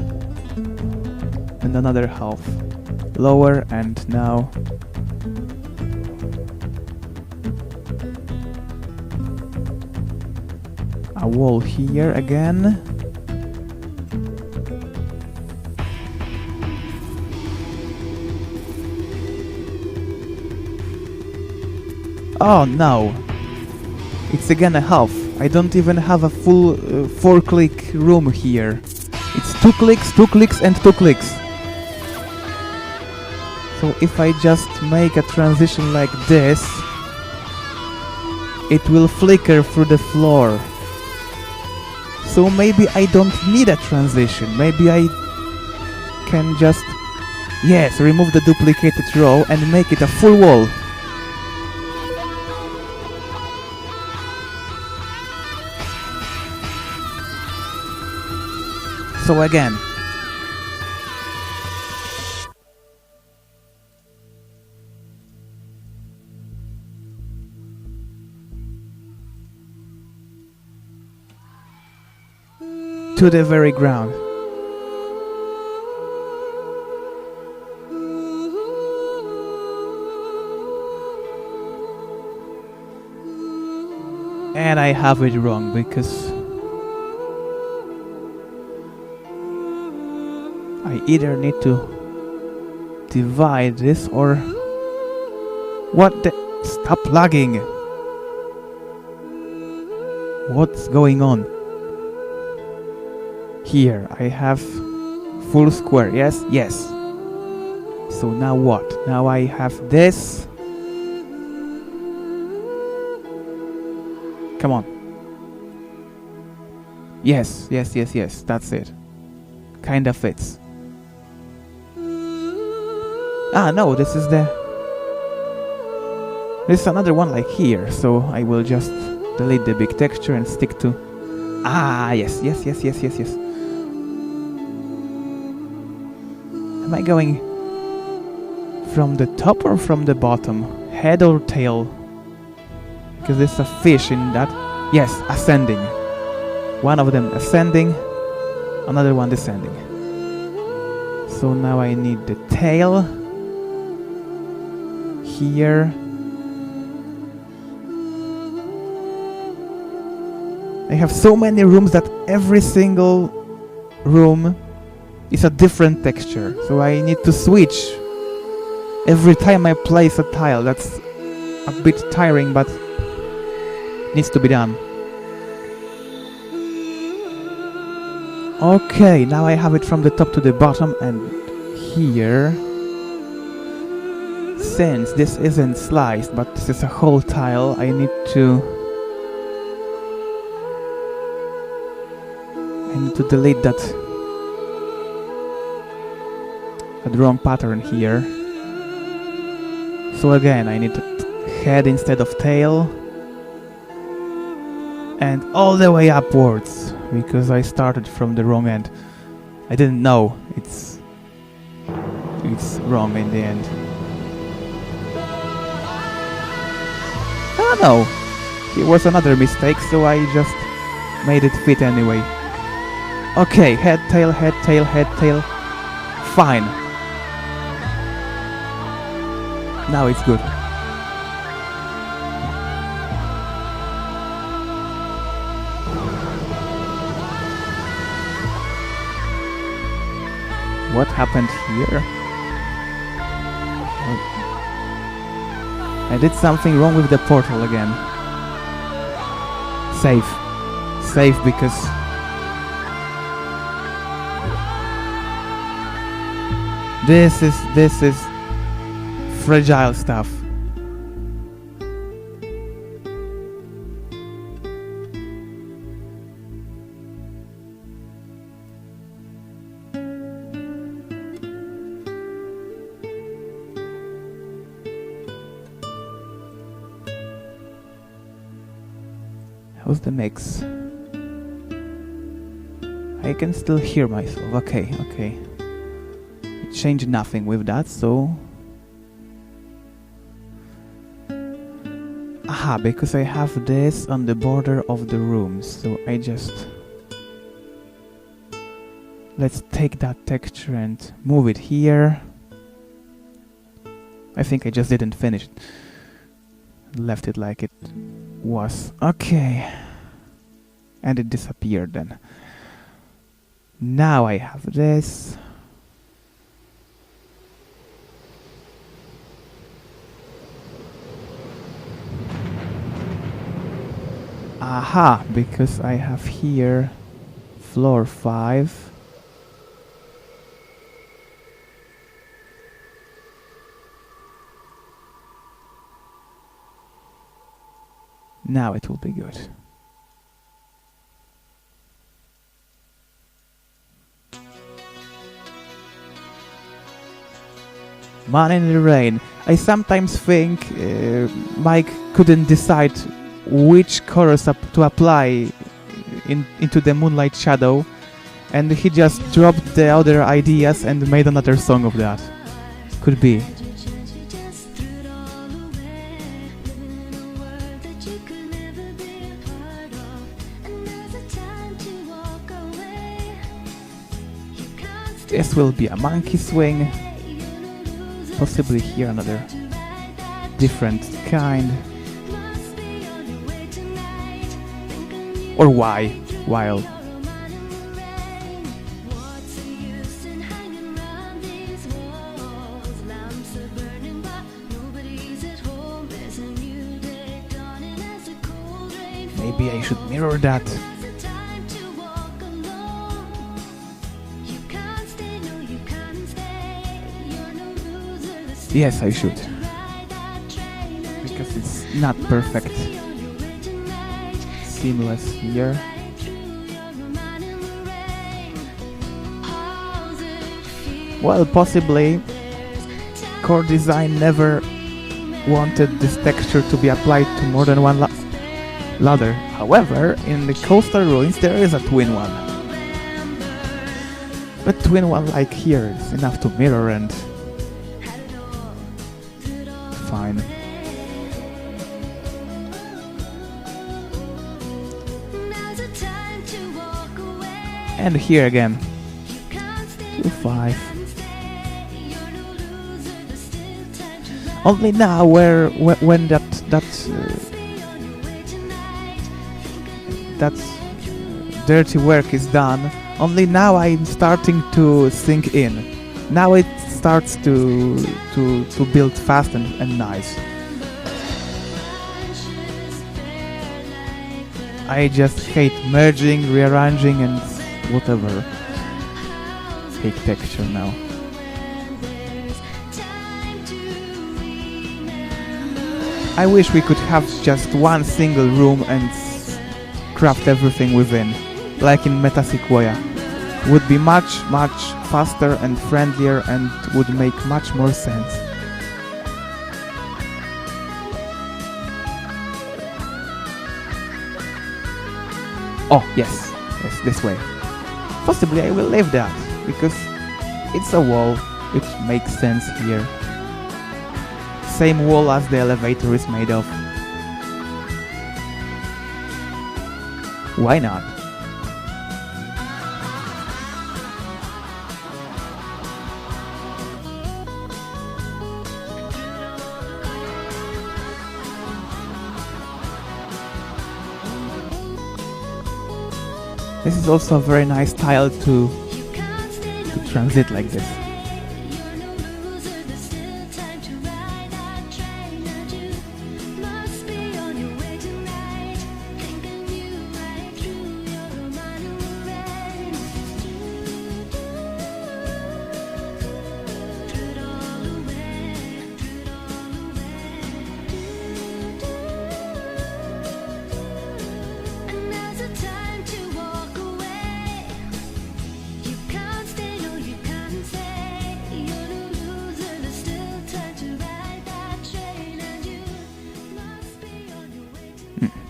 Speaker 1: and another half lower, and now a wall here again. Oh no! It's again a half. I don't even have a full 4-click room here. It's 2 clicks, 2 clicks and 2 clicks. So if I just make a transition like this, it will flicker through the floor. So maybe I don't need a transition. Maybe I can just, yes, remove the duplicated row and make it a full wall. So again, to the very ground. And I have it wrong because I either need to divide this or... What the... Stop lagging! What's going on? Here, I have full square, yes? Yes. So now what? Now I have this. Come on. Yes, yes, yes, yes, that's it. Kinda fits. Ah, no, this is the... There's another one like here, so I will just delete the big texture and stick to... Ah, yes, yes, yes, yes, yes, yes. Am I going from the top or from the bottom? Head or tail? Because there's a fish in that. Yes, ascending. One of them ascending, another one descending. So now I need the tail here. I have so many rooms that every single room is a different texture, so I need to switch every time I place a tile. That's a bit tiring, but needs to be done. Okay, now I have it from the top to the bottom, and here, since this isn't sliced but this is a whole tile, I need to delete that wrong pattern here. So again, I need head instead of tail, and all the way upwards, because I started from the wrong end. I didn't know it's wrong in the end. Ah no, it was another mistake, so I just made it fit anyway. Okay, head, tail, head, tail, head, tail. Fine. Now it's good. What happened here? I did something wrong with the portal again. Save. Save, because this is fragile stuff. How's the mix? I can still hear myself. Okay, okay. It changed nothing with that, so... Aha, because I have this on the border of the room, so I just Let's take that texture and move it here. I think I just didn't finish it. Left it like it was. Okay. And it disappeared then. Now I have this. Aha, because I have here floor 5. Now it will be good. Man in the Rain. I sometimes think Mike couldn't decide which chorus to apply into the Moonlight Shadow, and he just dropped the other ideas and made another song of that. Could be. This will be a monkey swing. Possibly here another different kind. Or why? While. Maybe I should mirror that. Yes, I should. Because it's not perfect. Seamless here. Well, possibly core design never wanted this texture to be applied to more than one ladder. However, in the coastal ruins there is a twin one. But twin one like here is enough to mirror and fine. And here again. 2, 5. Only now when that dirty work is done, only now I'm starting to sink in. Now it starts to build fast and nice. I just hate merging, rearranging and whatever. Take texture now. I wish we could have just one single room and craft everything within, like in Meta Sequoia. Would be much faster and friendlier and would make much more sense. Oh, yes, this way. Possibly I will leave that, because it's a wall, it makes sense here. Same wall as the elevator is made of. Why not? This is also a very nice tile to transit like this.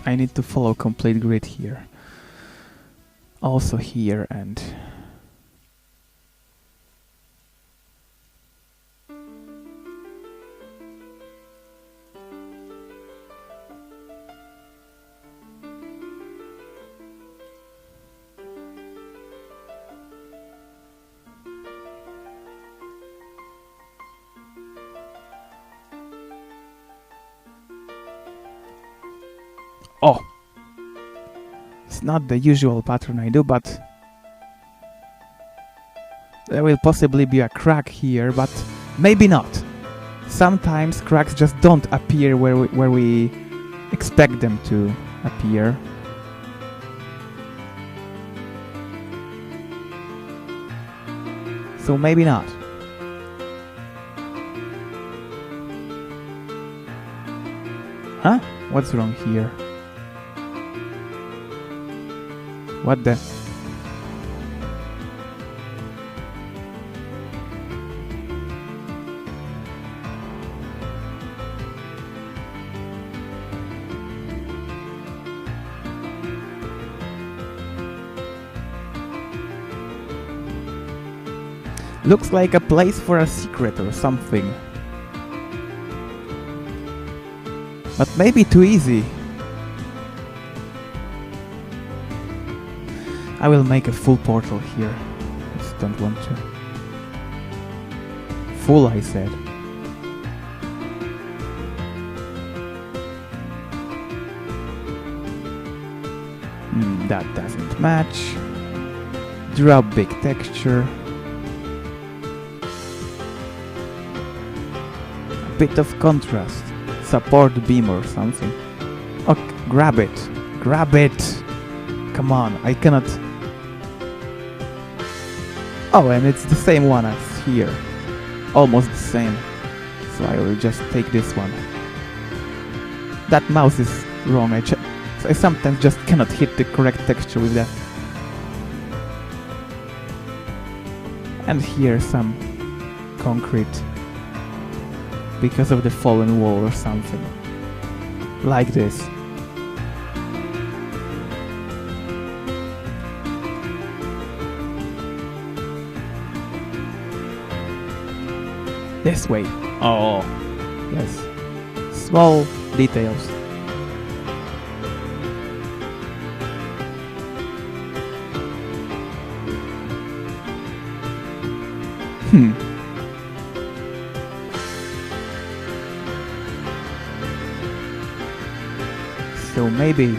Speaker 1: I need to follow complete grid here. Also here and... Oh! It's not the usual pattern I do, but there will possibly be a crack here, but maybe not. Sometimes cracks just don't appear where we expect them to appear. So maybe not. Huh? What's wrong here? What the? Looks like a place for a secret or something. But maybe too easy. I will make a full portal here. I just don't want to. Full, I said. That doesn't match. Drop big texture. A bit of contrast. Support beam or something. Okay, grab it. Grab it. Come on, I cannot. Oh, and it's the same one as here. Almost the same. So I will just take this one. That mouse is wrong. I sometimes just cannot hit the correct texture with that. And here some concrete. Because of the fallen wall or something. Like this. This way. Oh, yes. Small details. So maybe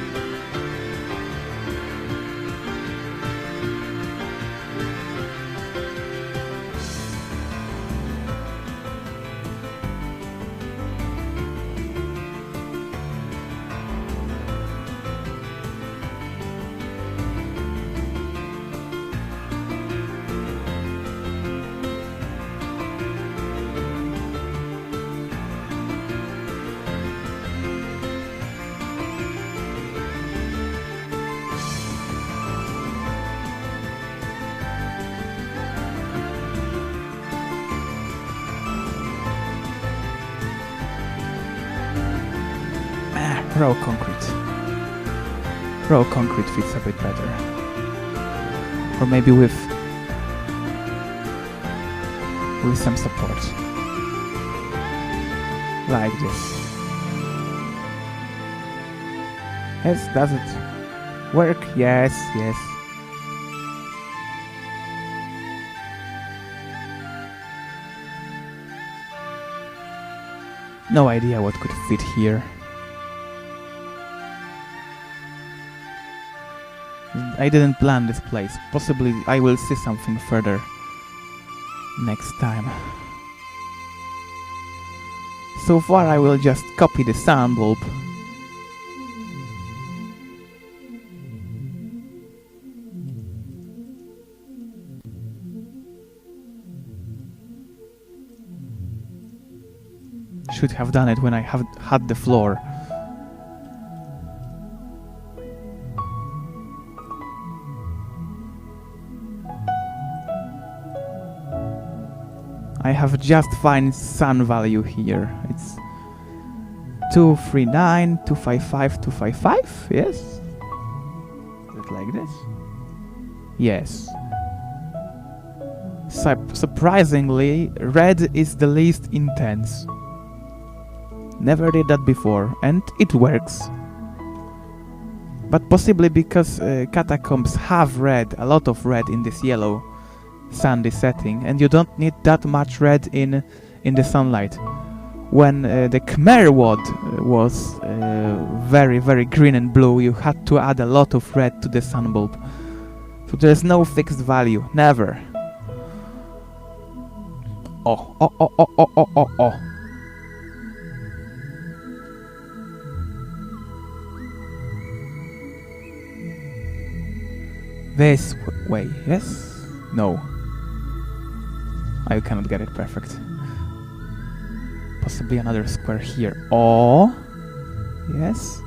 Speaker 1: raw concrete. Raw concrete fits a bit better. Or maybe with some support. Like this. Yes, does it work? Yes, yes. No idea what could fit here. I didn't plan this place. Possibly I will see something further next time. So far I will just copy the sound bulb. Should have done it when I had the floor. I have just fine sun value here. It's 239, 255, 255, yes? Is it like this? Yes. Surprisingly, red is the least intense. Never did that before, and it works. But possibly because catacombs have red, a lot of red in this yellow sandy setting, and you don't need that much red in the sunlight. when the Khmer wood was very, very green and blue, you had to add a lot of red to the sun bulb. So there's no fixed value, never. Oh, oh, oh, oh, oh, oh, oh, oh. This way, yes? No. I cannot get it perfect. Possibly another square here. Oh, yes?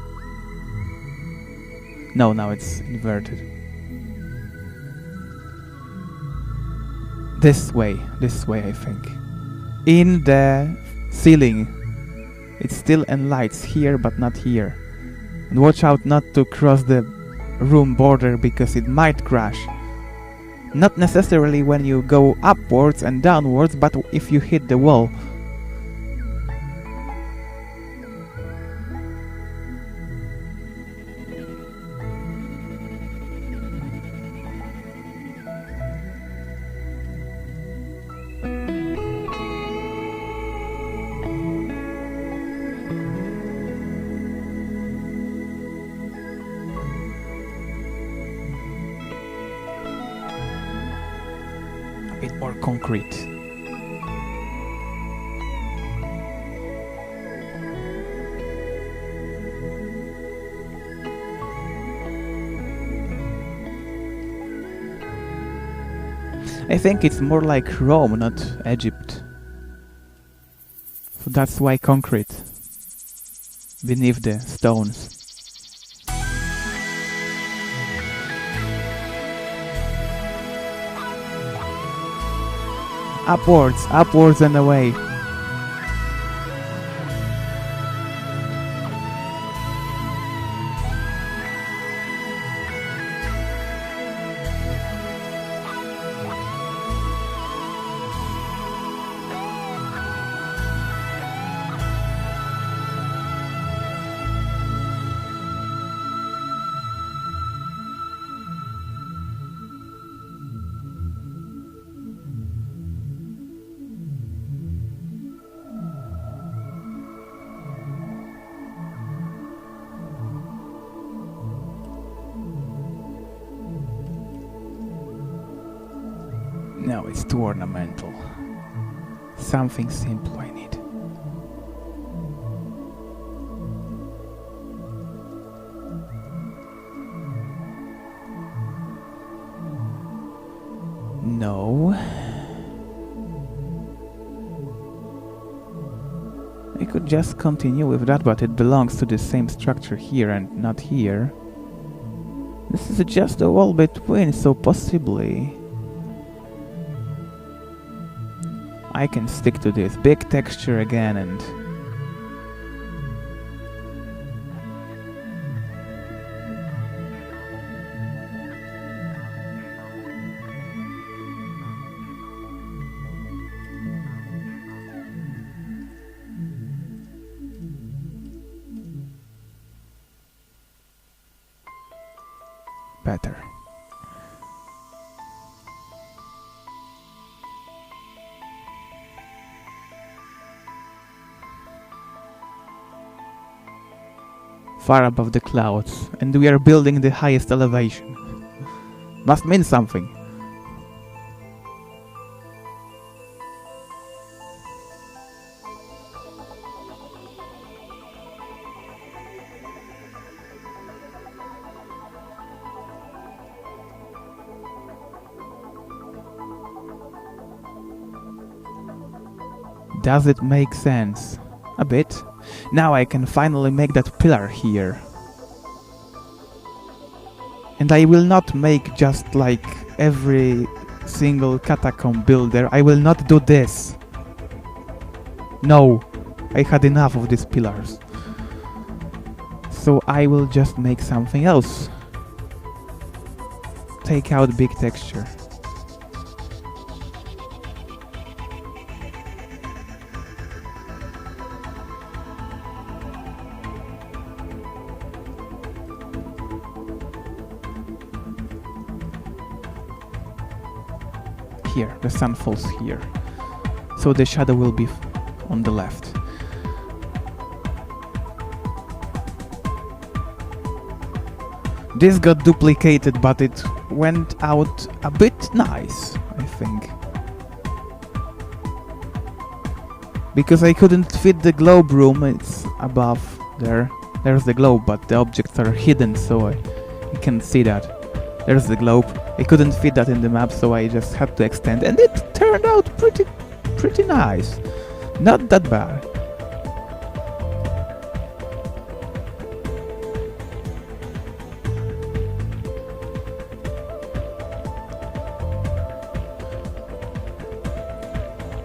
Speaker 1: No, now it's inverted. This way I think. In the ceiling. It still enlights here, but not here. And watch out not to cross the room border because it might crash. Not necessarily when you go upwards and downwards, but if you hit the wall. Bit more concrete. I think it's more like Rome, not Egypt. So that's why concrete beneath the stones. Upwards, upwards and away. No, it's too ornamental. Something simple I need. No. I could just continue with that, but it belongs to the same structure here and not here. This is just a wall between, so possibly I can stick to this big texture again and better. Far above the clouds, and we are building the highest elevation. Must mean something. Does it make sense? A bit. Now I can finally make that pillar here. And I will not make just like every single catacomb builder. I will not do this. No, I had enough of these pillars. So I will just make something else. Take out big texture. Here, the sun falls here, so the shadow will be on the left. This got duplicated, but it went out a bit nice, I think. Because I couldn't fit the globe room, it's above there. There's the globe, but the objects are hidden, so you can't see that. There's the globe. I couldn't fit that in the map, so I just had to extend, and it turned out pretty nice. Not that bad.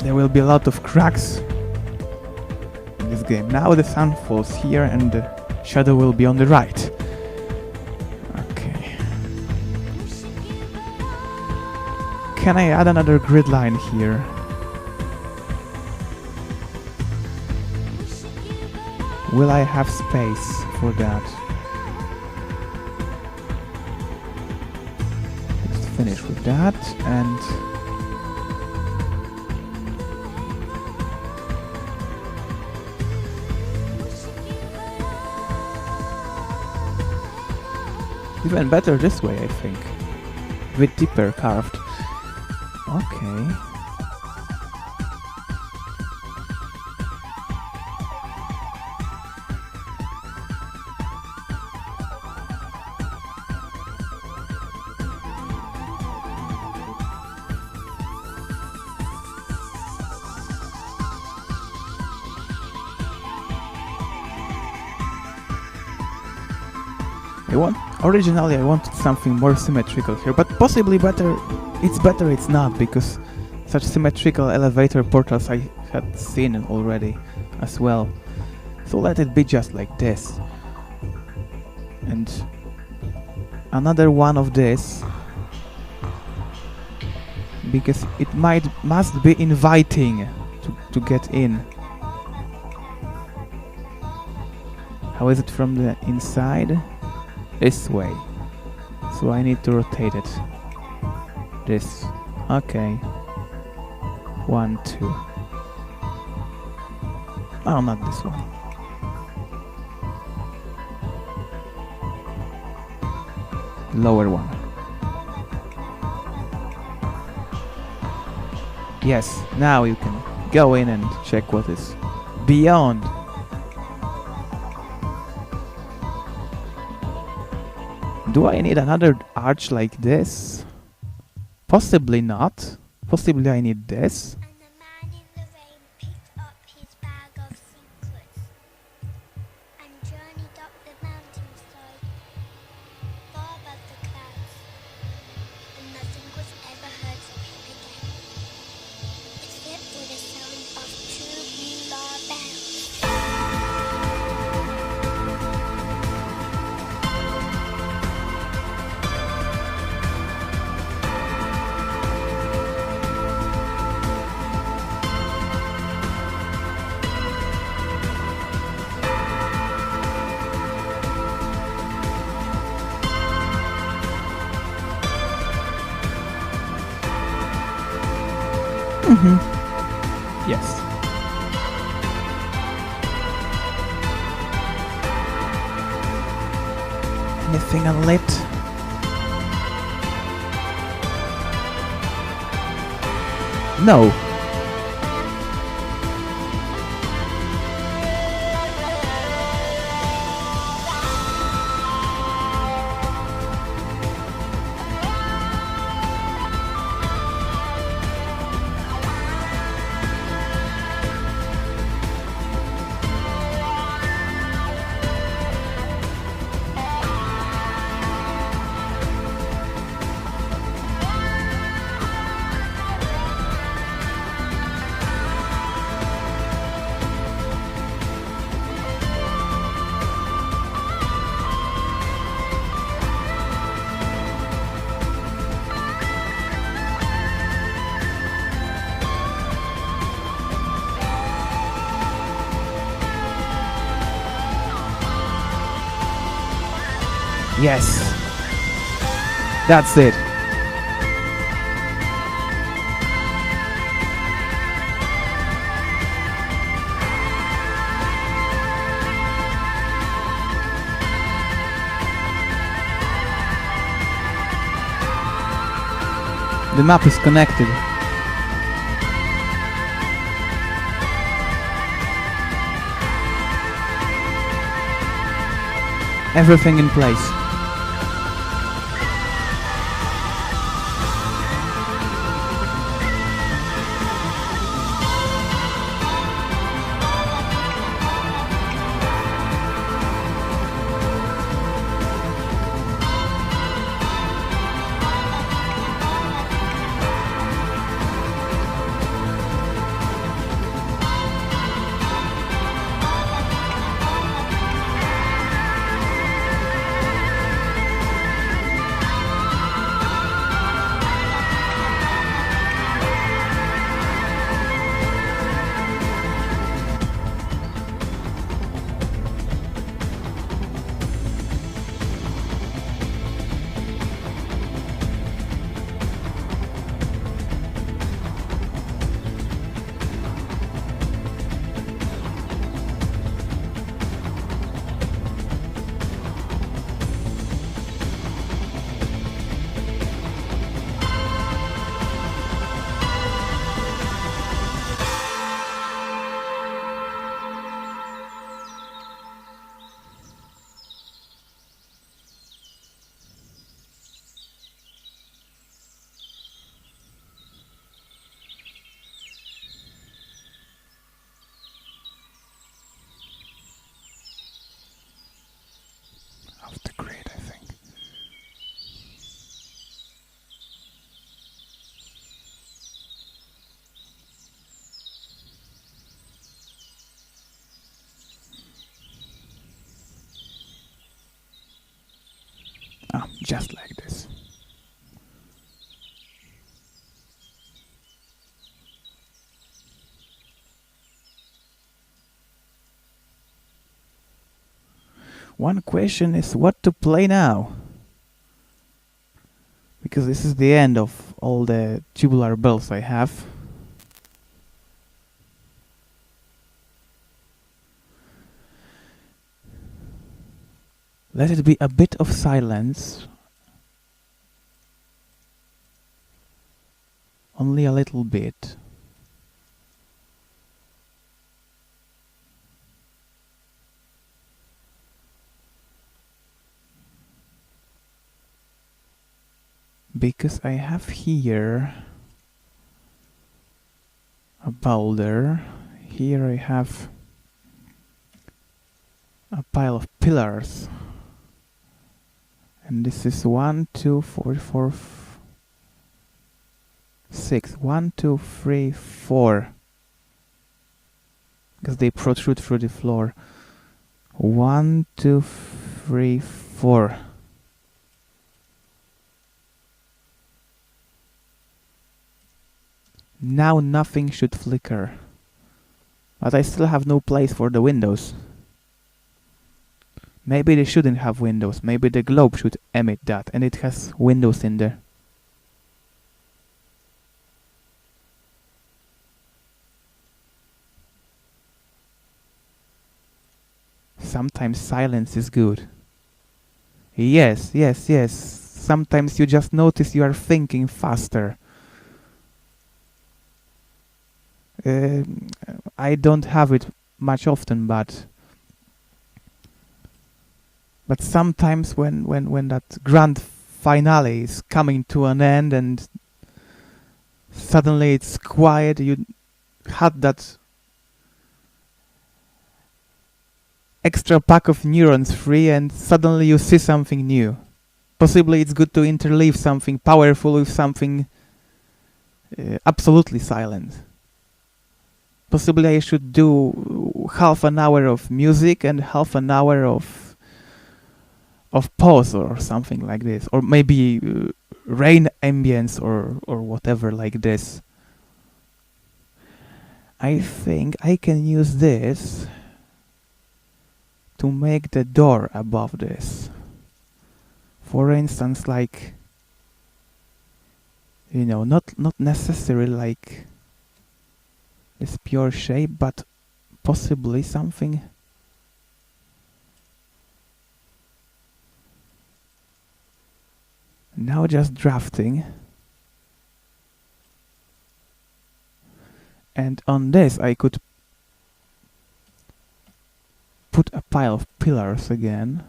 Speaker 1: There will be a lot of cracks in this game. Now the sun falls here and the shadow will be on the right. Okay. Can I add another grid line here? Will I have space for that? Let's finish with that and... even better this way, I think. A bit deeper carved. Okay. Originally I wanted something more symmetrical here, but possibly better it's not, because such symmetrical elevator portals I had seen already as well. So let it be just like this. And another one of this, because it must be inviting to get in. How is it from the inside? This way. So I need to rotate it. This. Okay. 1, 2. Oh, not this one. Lower one. Yes, now you can go in and check what is beyond. Do I need another arch like this? Possibly not. Possibly I need this.
Speaker 3: And the man in the rain picked up his bag of secrets and journeyed up the mountainside, far above the clouds, and nothing was ever heard from him again, except for the sound of 2 bula bells.
Speaker 1: Yes. Anything unlit? No. Yes. That's it. The map is connected. Everything in place. Off the grid, I think. Ah, just like this. One question is what to play now? Because this is the end of all the tubular bells I have. Let it be a bit of silence. Only a little bit. Because I have here a boulder. Here I have a pile of pillars. And this is 1, 2, 4, 4, 6. 1, 2, 3, 4. Because they protrude through the floor. 1, 2, 3, 4. Now nothing should flicker. But I still have no place for the windows. Maybe they shouldn't have windows. Maybe the globe should emit that, and it has windows in there. Sometimes silence is good. Yes, yes, yes. Sometimes you just notice you are thinking faster. I don't have it much often, but sometimes when that grand finale is coming to an end and suddenly it's quiet, you had that extra pack of neurons free and suddenly you see something new. Possibly it's good to interleave something powerful with something absolutely silent. Possibly I should do half an hour of music and half an hour of pause or something like this, or maybe rain ambience or whatever like this. I think I can use this to make the door above this. For instance, like, you know, not necessarily like this pure shape, but possibly something now just drafting. And on this I could put a pile of pillars again.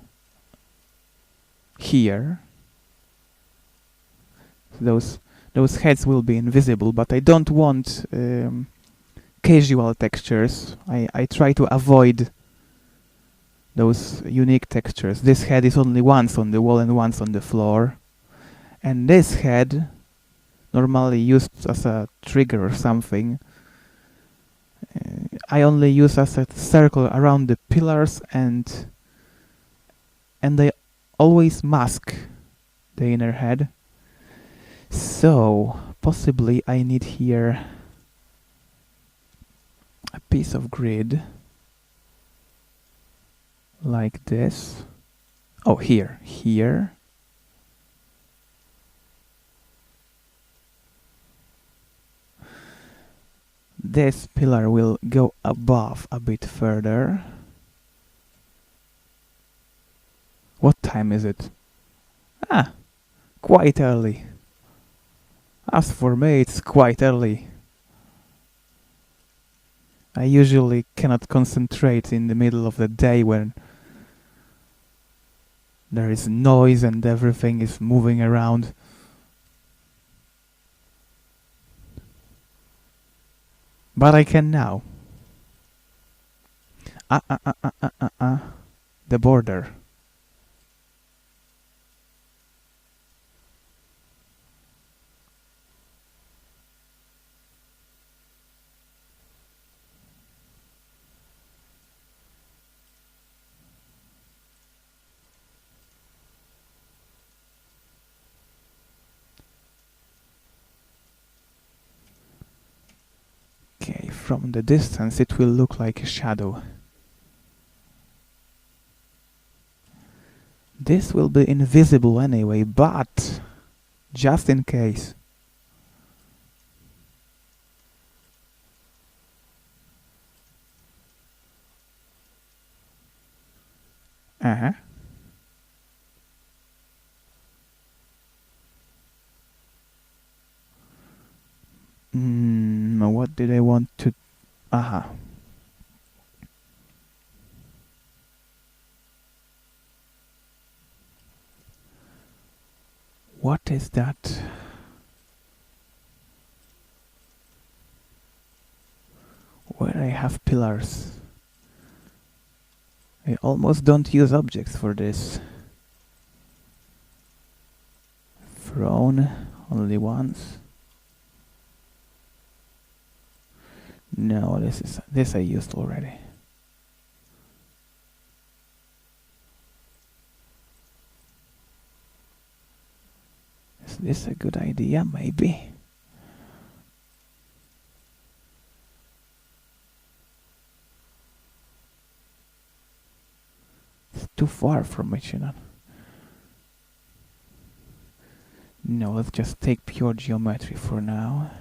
Speaker 1: Here. Those heads will be invisible, but I don't want casual textures. I try to avoid those unique textures. This head is only once on the wall and once on the floor. And this head, normally used as a trigger or something, I only use as a circle around the pillars, and they always mask the inner head. So possibly I need here a piece of grid like this. Oh, here. This pillar will go above a bit further. What time is it? Ah, quite early. As for me, it's quite early. I usually cannot concentrate in the middle of the day when there is noise and everything is moving around. But I can now. The border. Okay, from the distance it will look like a shadow. This will be invisible anyway, but just in case. What did I want to... What is that? Where I have pillars. I almost don't use objects for this. Throne, only once. No, this I used already. Is this a good idea? Maybe. It's too far from each other. No, let's just take pure geometry for now.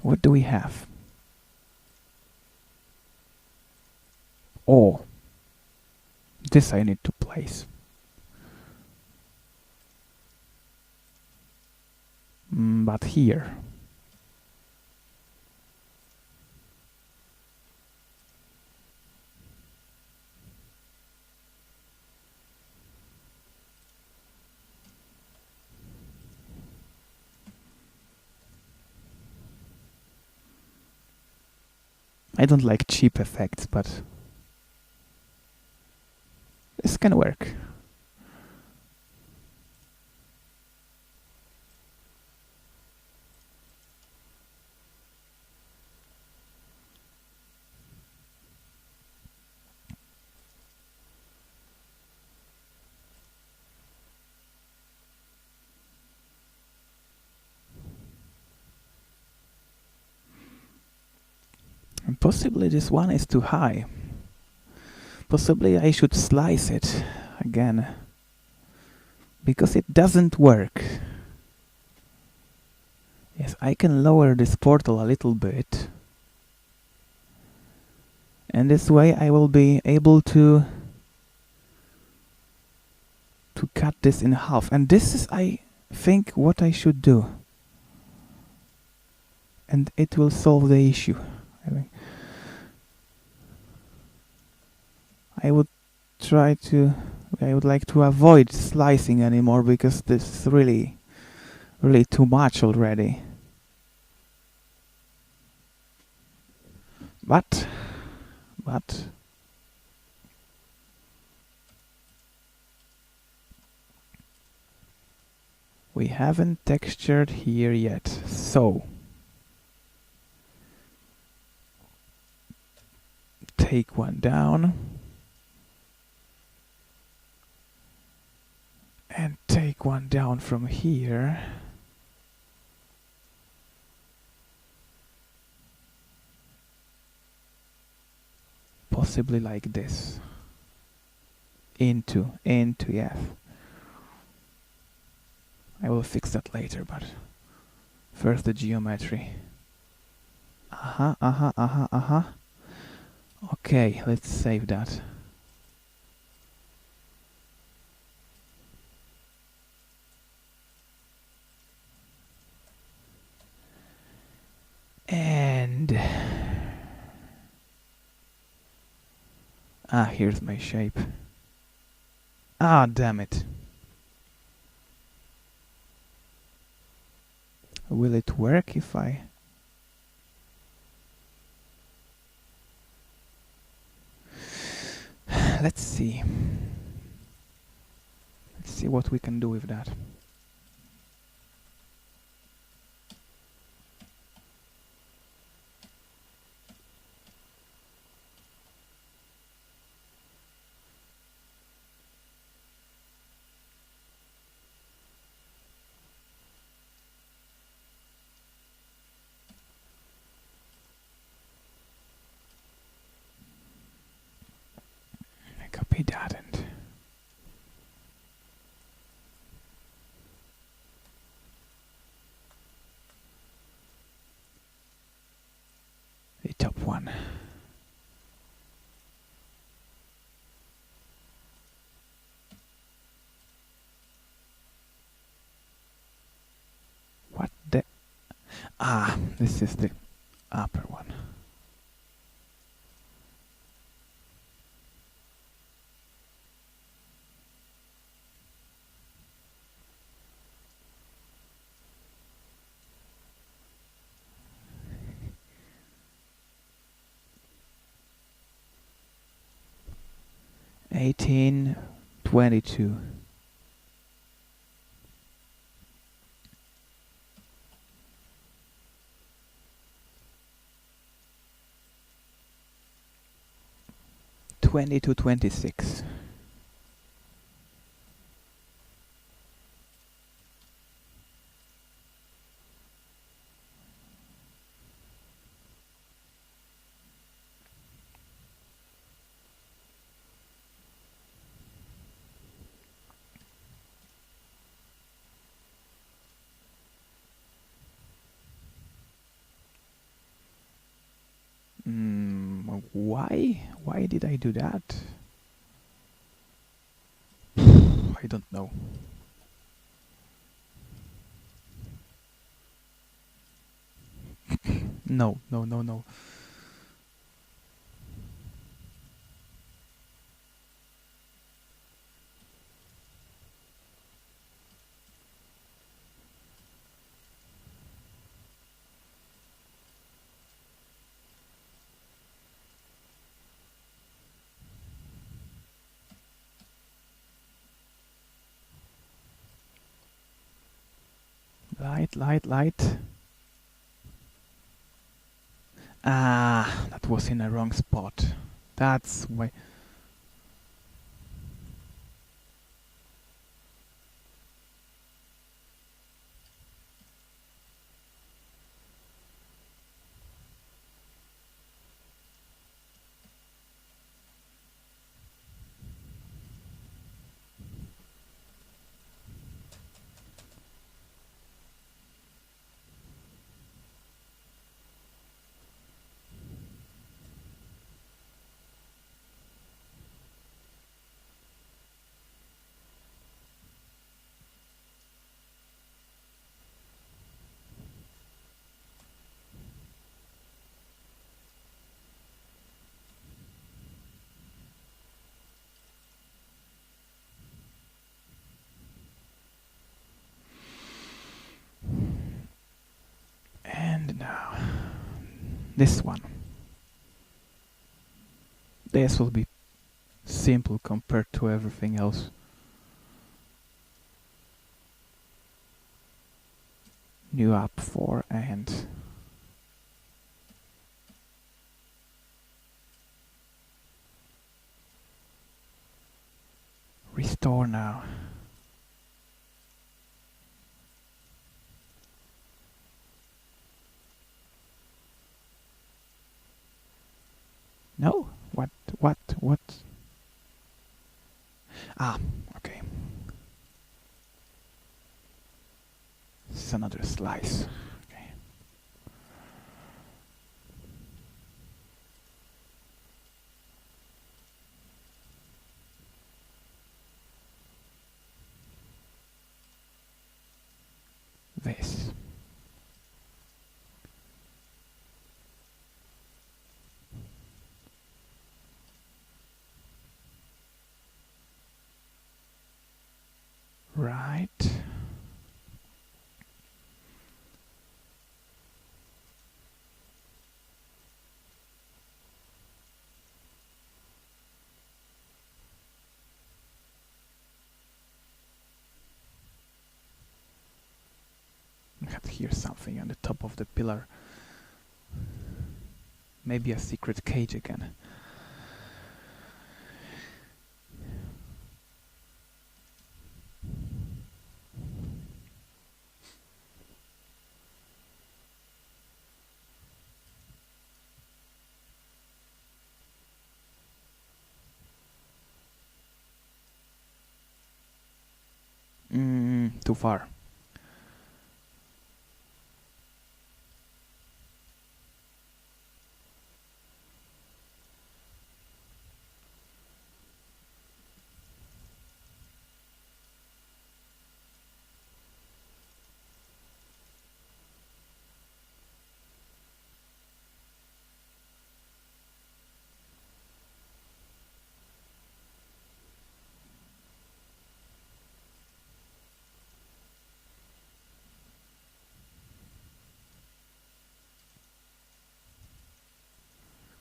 Speaker 1: What do we have? Oh, this I need to place. But here. I don't like cheap effects, but this can work. And possibly this one is too high. Possibly I should slice it again, because it doesn't work. Yes, I can lower this portal a little bit, And this way I will be able to cut this in half. And this is, I think, what I should do. And it will solve the issue. I think. I would like to avoid slicing anymore, because this is really too much already. But we haven't textured here yet, so take one down and take one down from here. Possibly like this. Into, yes. I will fix that later, but first the geometry. Okay, let's save that. And here's my shape. Damn it. Will it work if I... Let's see. Let's see what we can do with that. Copy that and the top one. What the... this is the upper one. $18.22. $22.26. Why did I do that? I don't know. No. Light. That was in a wrong spot. That's why. This one. This will be simple compared to everything else. New app 4 and restore now. No? What? Ah, okay. This is another slice. Okay. This. Right. I had here something on the top of the pillar. Maybe a secret cage again. Too far.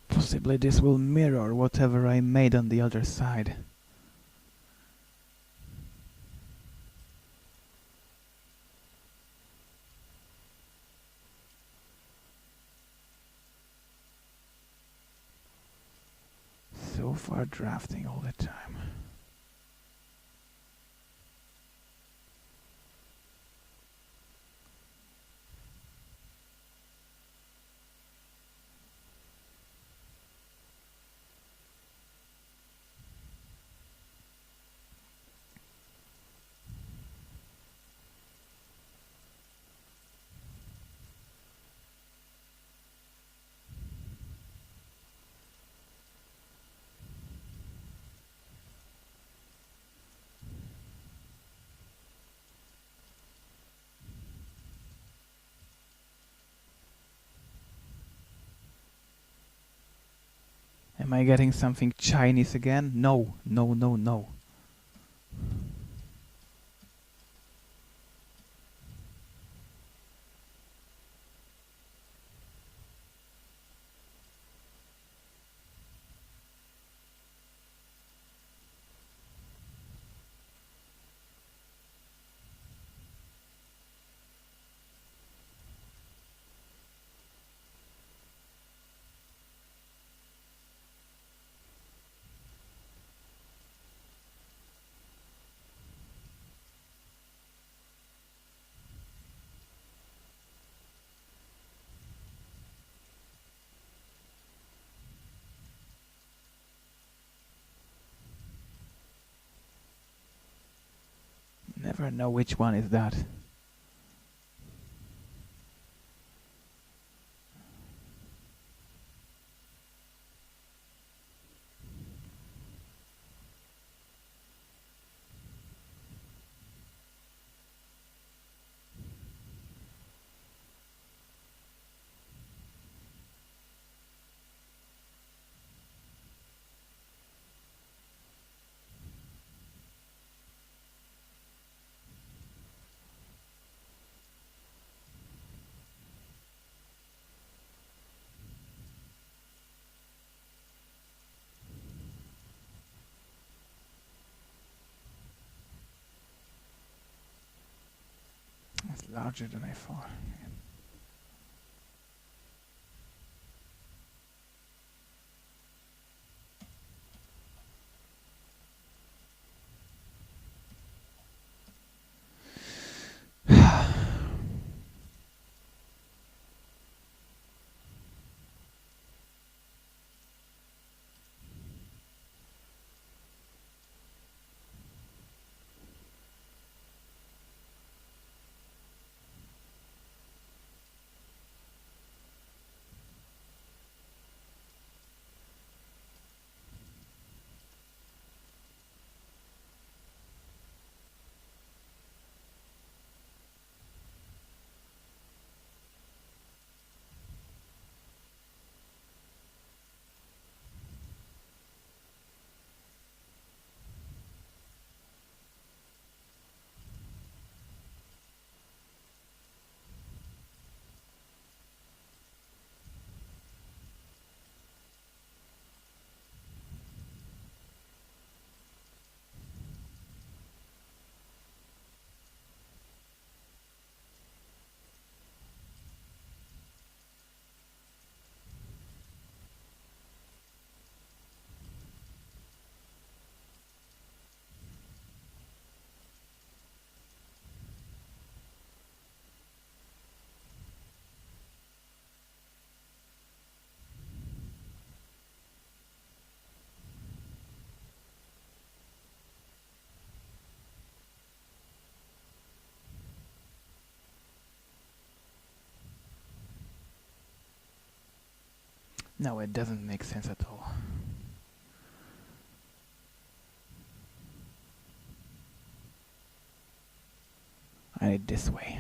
Speaker 1: Possibly this will mirror whatever I made on the other side. So far drafting all the time. Am I getting something Chinese again? No, no, no, no. Never know which one is that. larger than I thought. No, it doesn't make sense at all. I need this way.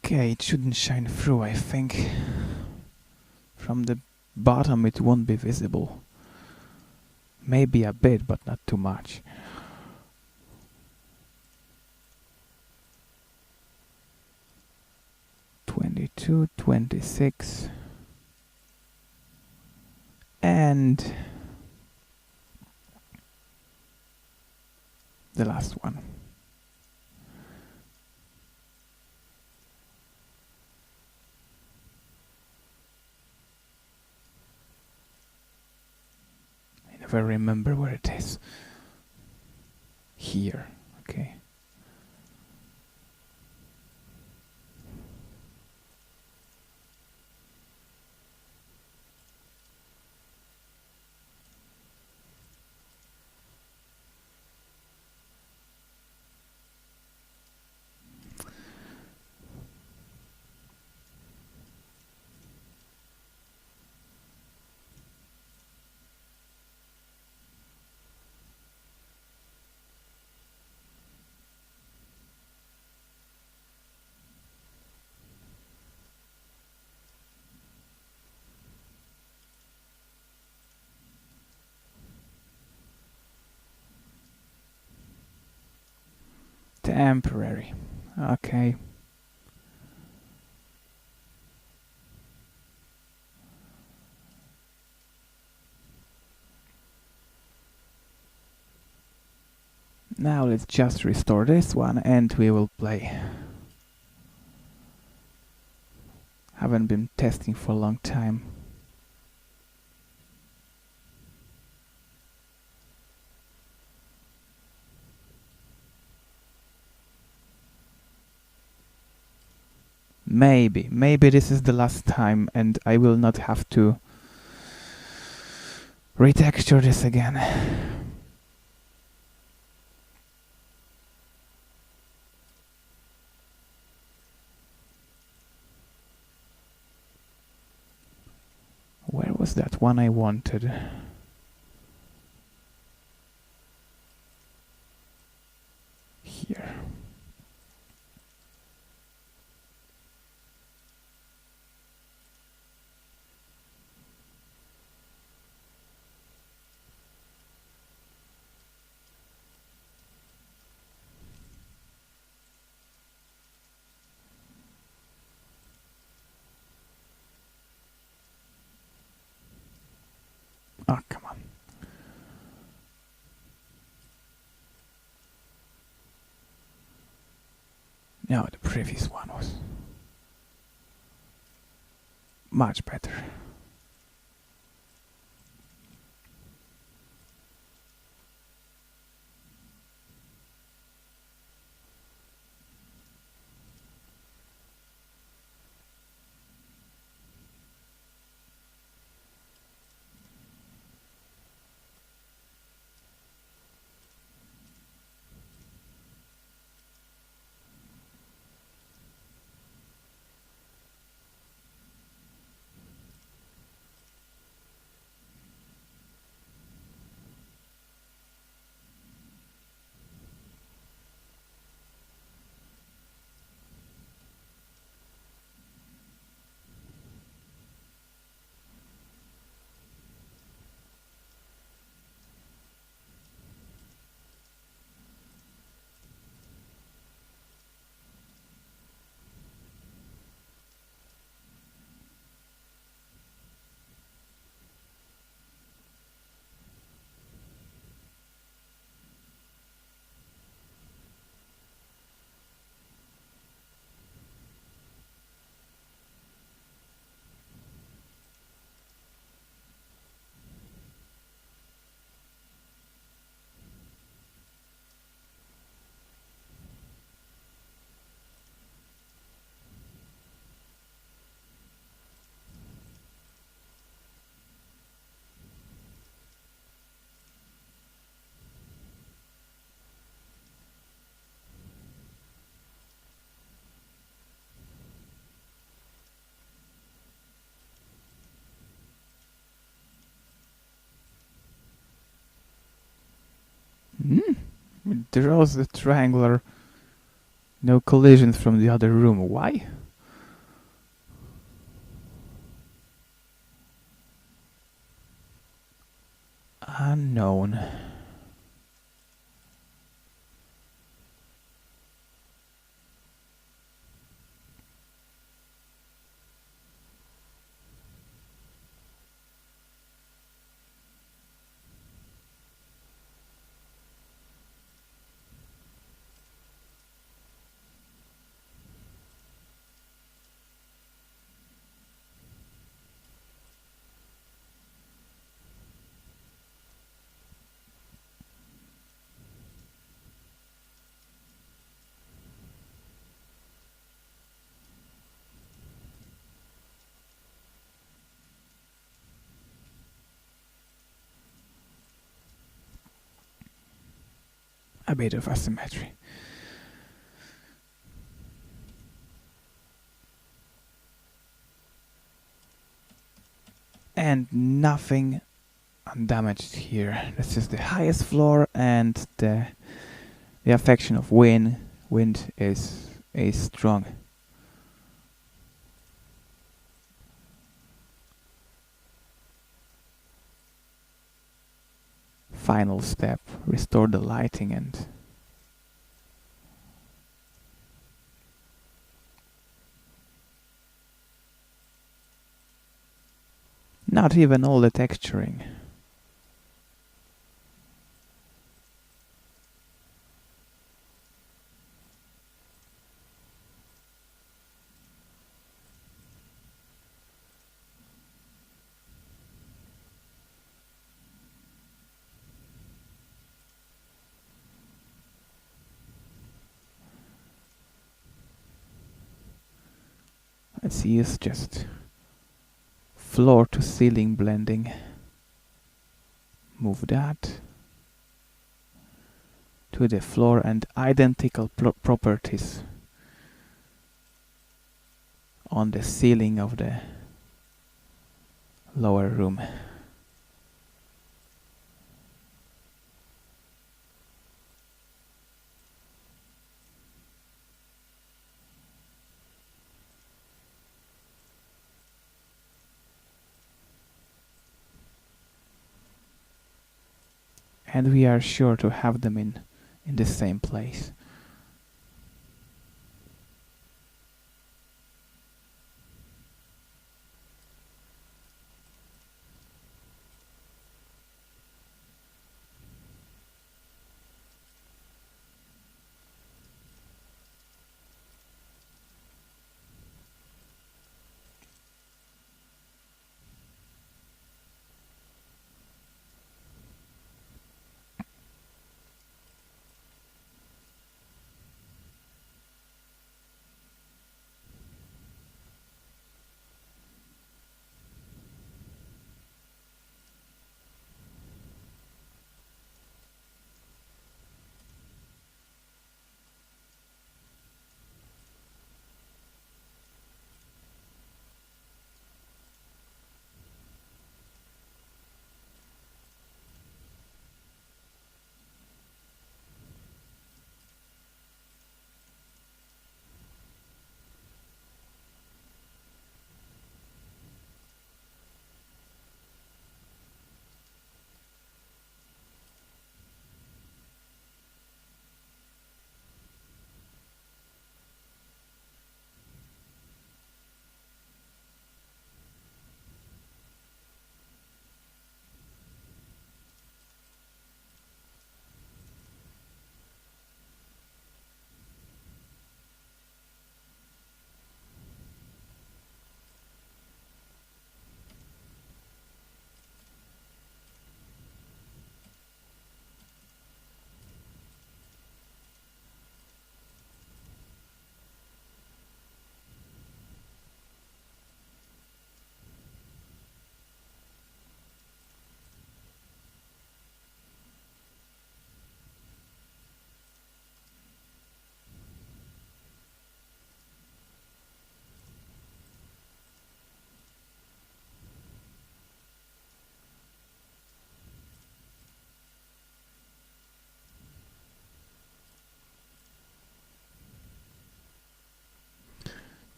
Speaker 1: Okay, it shouldn't shine through, I think. From the bottom it won't be visible. Maybe a bit, but not too much. "22, 26, and the last one. I never remember where it is. Here, okay. Temporary. Okay. Now let's just restore this one and we will play. Haven't been testing for a long time. Maybe this is the last time and I will not have to retexture this again. Where was that one I wanted? Here. Oh, come on. No, the previous one was much better. It draws the triangular. No collisions from the other room. Why? Unknown. A bit of asymmetry. And nothing undamaged here. This is the highest floor and the affection of wind is strong. Final step, restore the lighting and Not even all the texturing. Let's use just floor to ceiling blending. Move that to the floor and identical properties on the ceiling of the lower room. And we are sure to have them in the same place.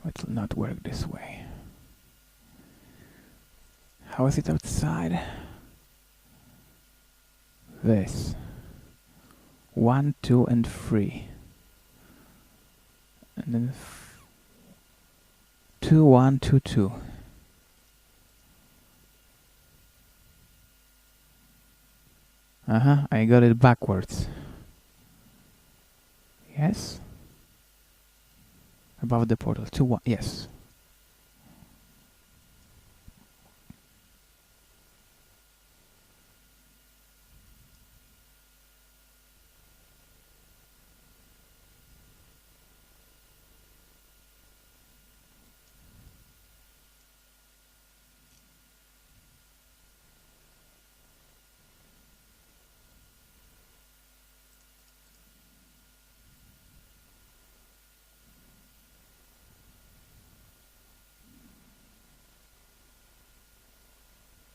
Speaker 1: It will not work this way. How is it outside? This. 1, 2, and 3. And then 2, 1, 2, 2. I got it backwards. Yes? Above the portal. 2, 1. Yes.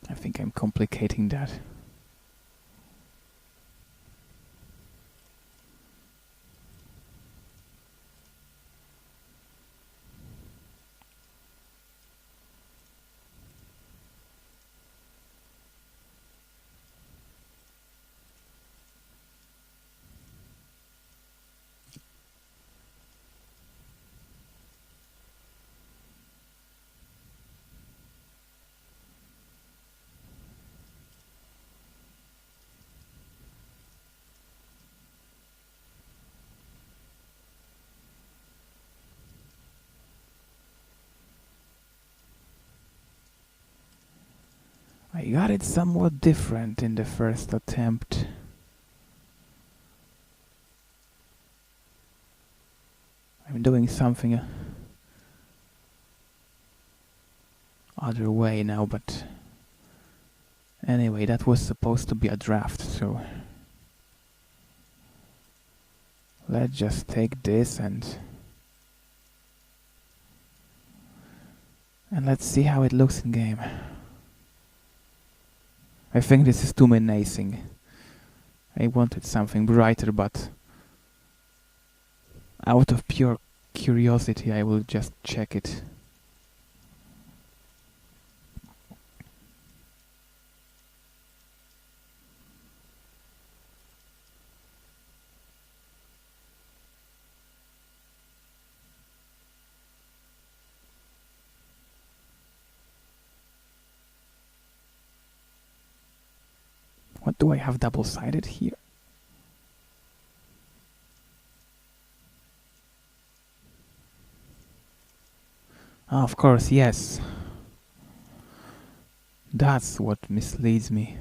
Speaker 1: I think I'm complicating that. I got it somewhat different in the first attempt. I'm doing something other way now, but anyway, that was supposed to be a draft, so let's just take this and let's see how it looks in game. I think this is too menacing. I wanted something brighter, but out of pure curiosity I will just check it. What do I have double-sided here? Ah, of course, yes. That's what misleads me.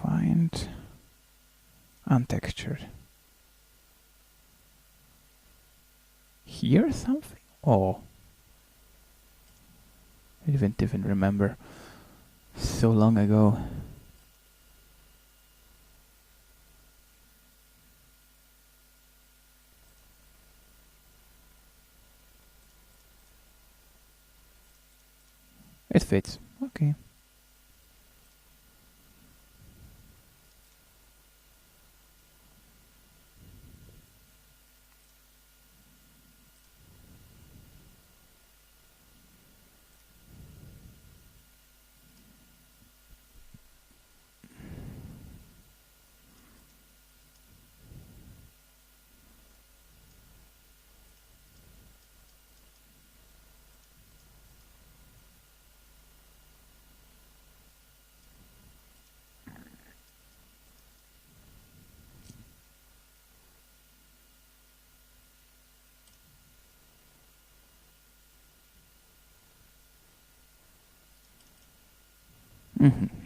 Speaker 1: Find untextured. Here something? Oh. I didn't even remember. So long ago. It fits. Okay.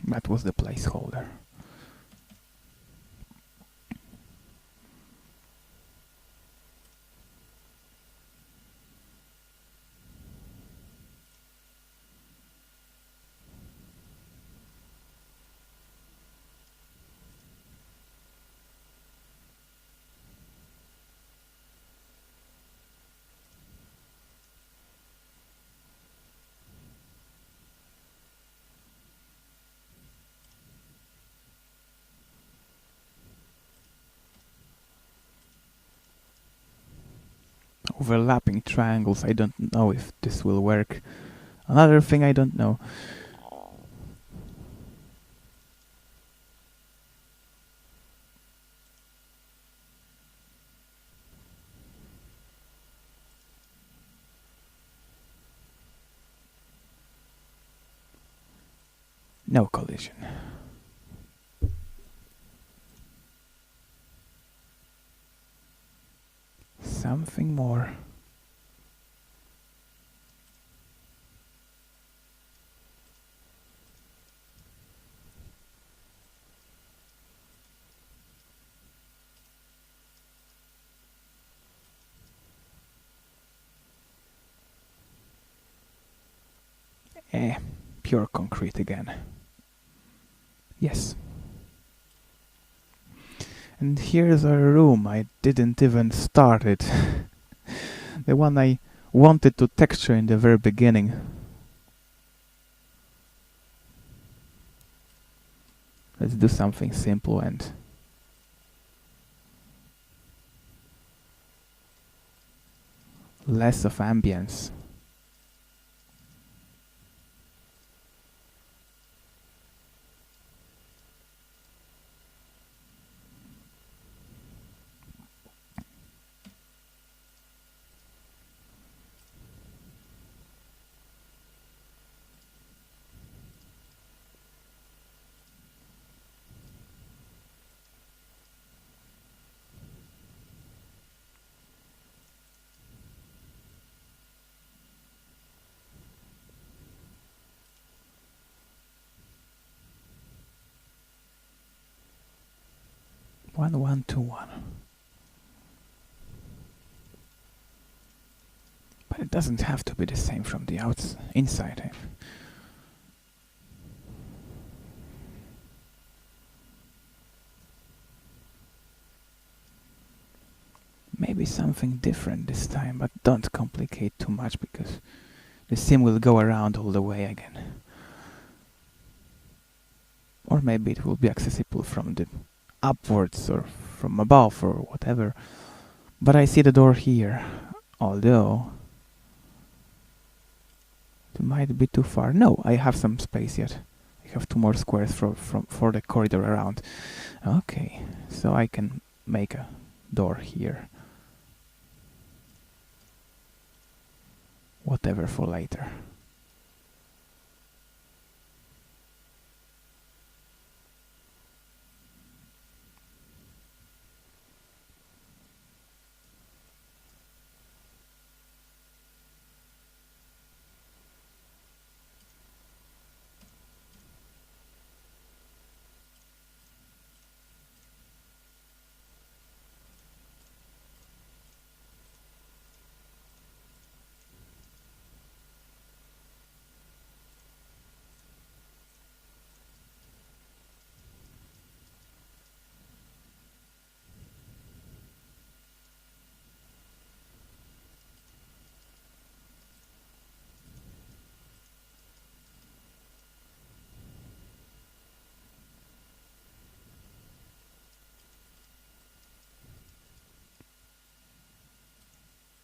Speaker 1: That was the placeholder. Overlapping triangles, I don't know if this will work. Another thing I don't know. No collision. Something more. Pure concrete again. Yes. And here's our room. I didn't even start it. The one I wanted to texture in the very beginning. Let's do something simple and less of ambience. 1121. But it doesn't have to be the same from the inside. Maybe something different this time, but don't complicate too much because the sim will go around all the way again. Or maybe it will be accessible from the upwards or from above or whatever. But I see the door here, although it might be too far. No, I have some space yet. I have 2 more squares for the corridor around. Okay, so I can make a door here. Whatever for later.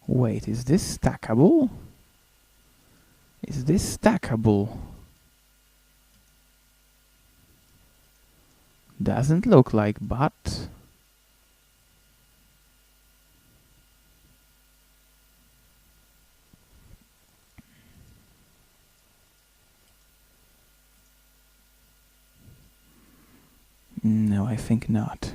Speaker 1: Wait, is this stackable? Is this stackable? Doesn't look like, but... No, I think not.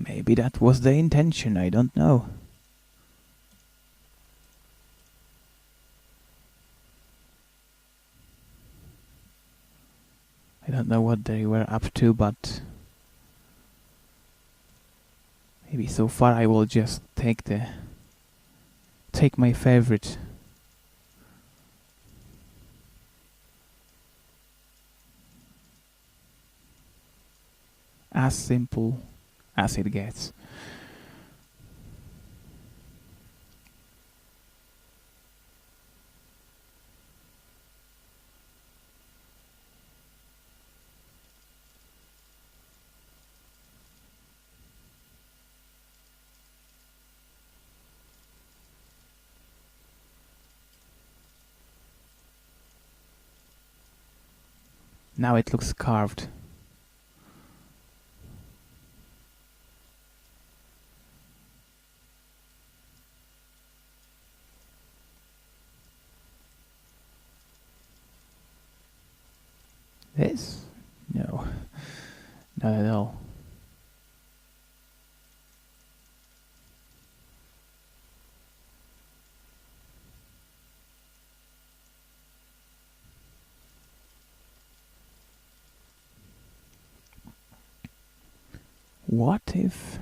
Speaker 1: Maybe that was the intention, I don't know. I don't know what they were up to, but... maybe so far I will just take my favorite. As simple as it gets. Now it looks carved. This? No, not at all. What if...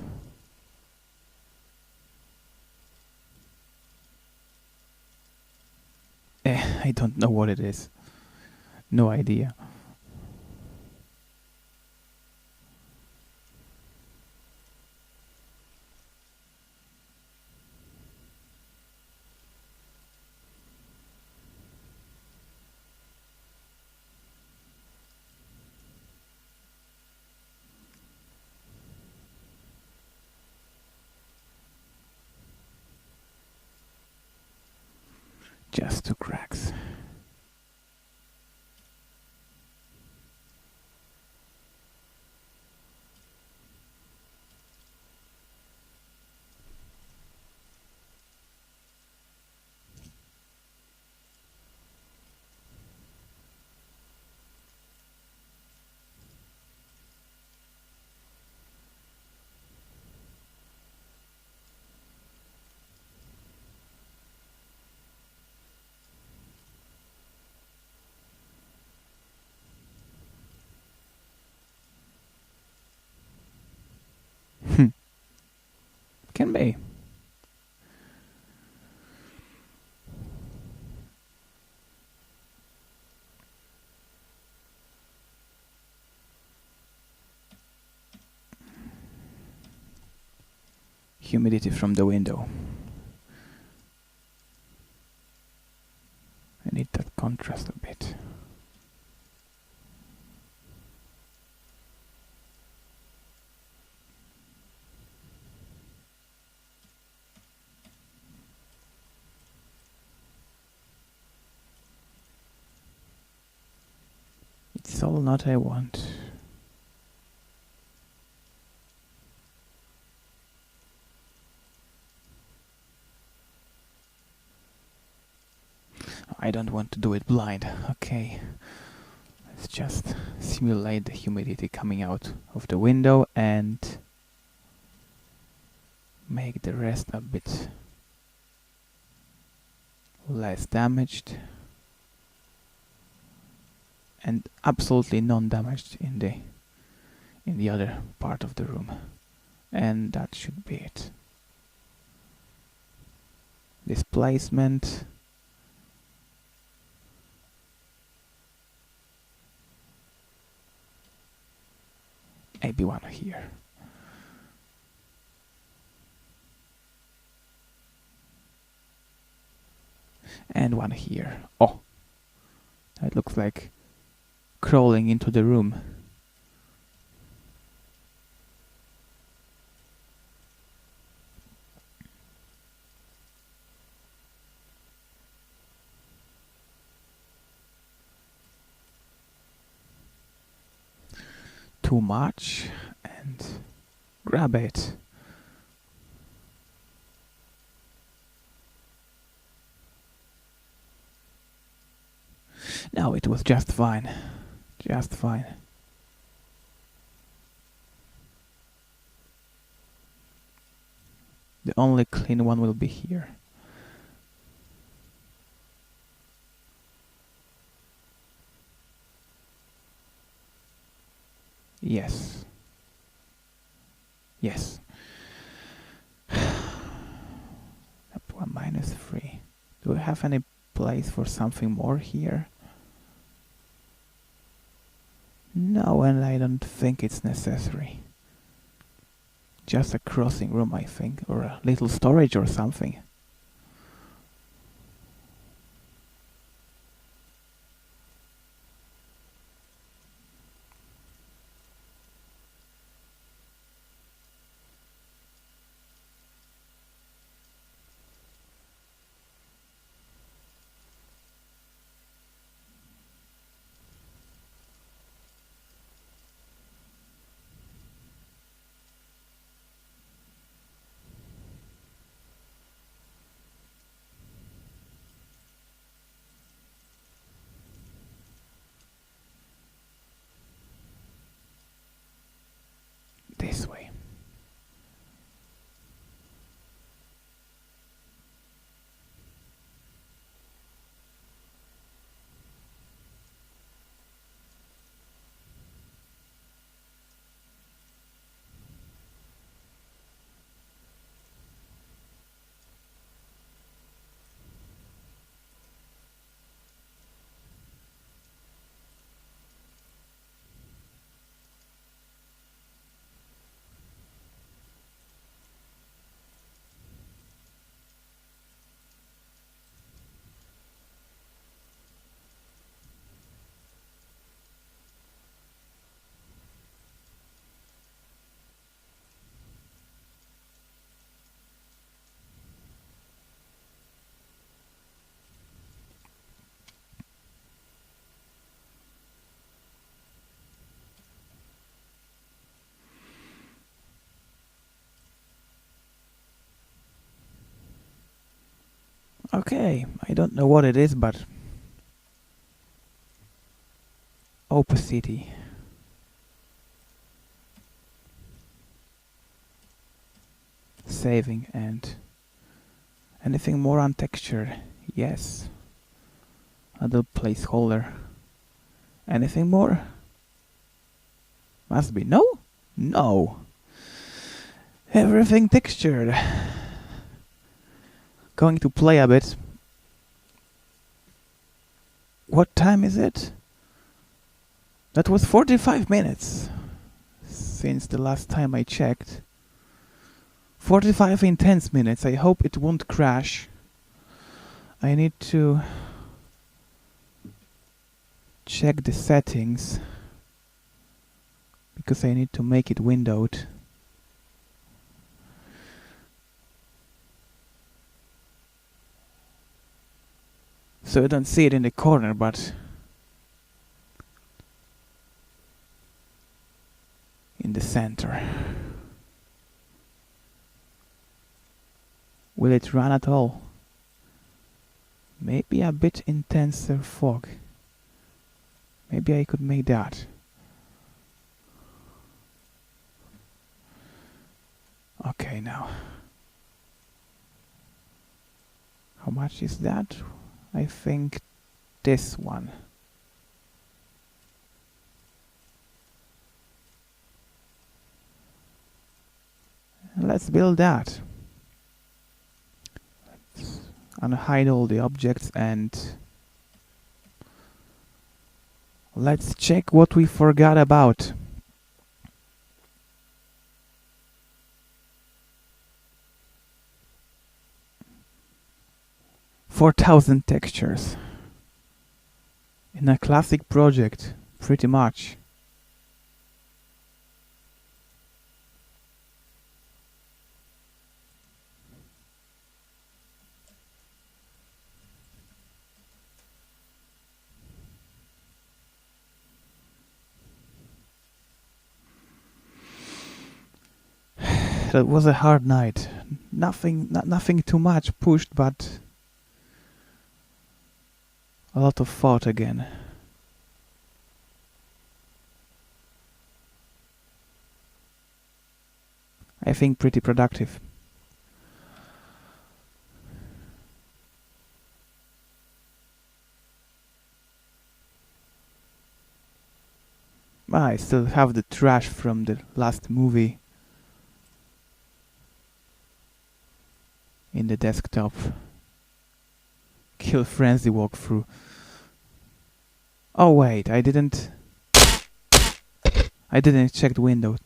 Speaker 1: I don't know what it is. No idea. Just 2 cracks. Can be. Humidity from the window. I need that contrast a bit. It's all not I want. I don't want to do it blind. Okay. Let's just simulate the humidity coming out of the window and make the rest a bit less damaged and absolutely non-damaged in the other part of the room. And that should be it. Displacement. Maybe one here. And one here. Oh, that looks like crawling into the room. Too much, and grab it. No, it was just fine. Just fine. The only clean one will be here. Yes. Yes. Up to a -3. Do we have any place for something more here? No, and I don't think it's necessary. Just a crossing room, I think, or a little storage or something. This way. Okay, I don't know what it is, but opacity. Saving and anything more on texture? Yes. Other placeholder. Anything more? Must be no? No. Everything textured. Going to play a bit. What time is it? That was 45 minutes since the last time I checked. 45 intense minutes. I hope it won't crash. I need to check the settings because I need to make it windowed. So you don't see it in the corner, but in the center. Will it run at all? Maybe a bit intenser fog. Maybe I could make that. Okay, now. How much is that? I think this one. Let's build that. Let's unhide all the objects and let's check what we forgot about. "4,000 textures in a classic project, pretty much. That was a hard night. Nothing too much pushed, but a lot of thought again. I think pretty productive. I still have the trash from the last movie in the desktop. Kill Frenzy walkthrough. Oh wait, I didn't check the window.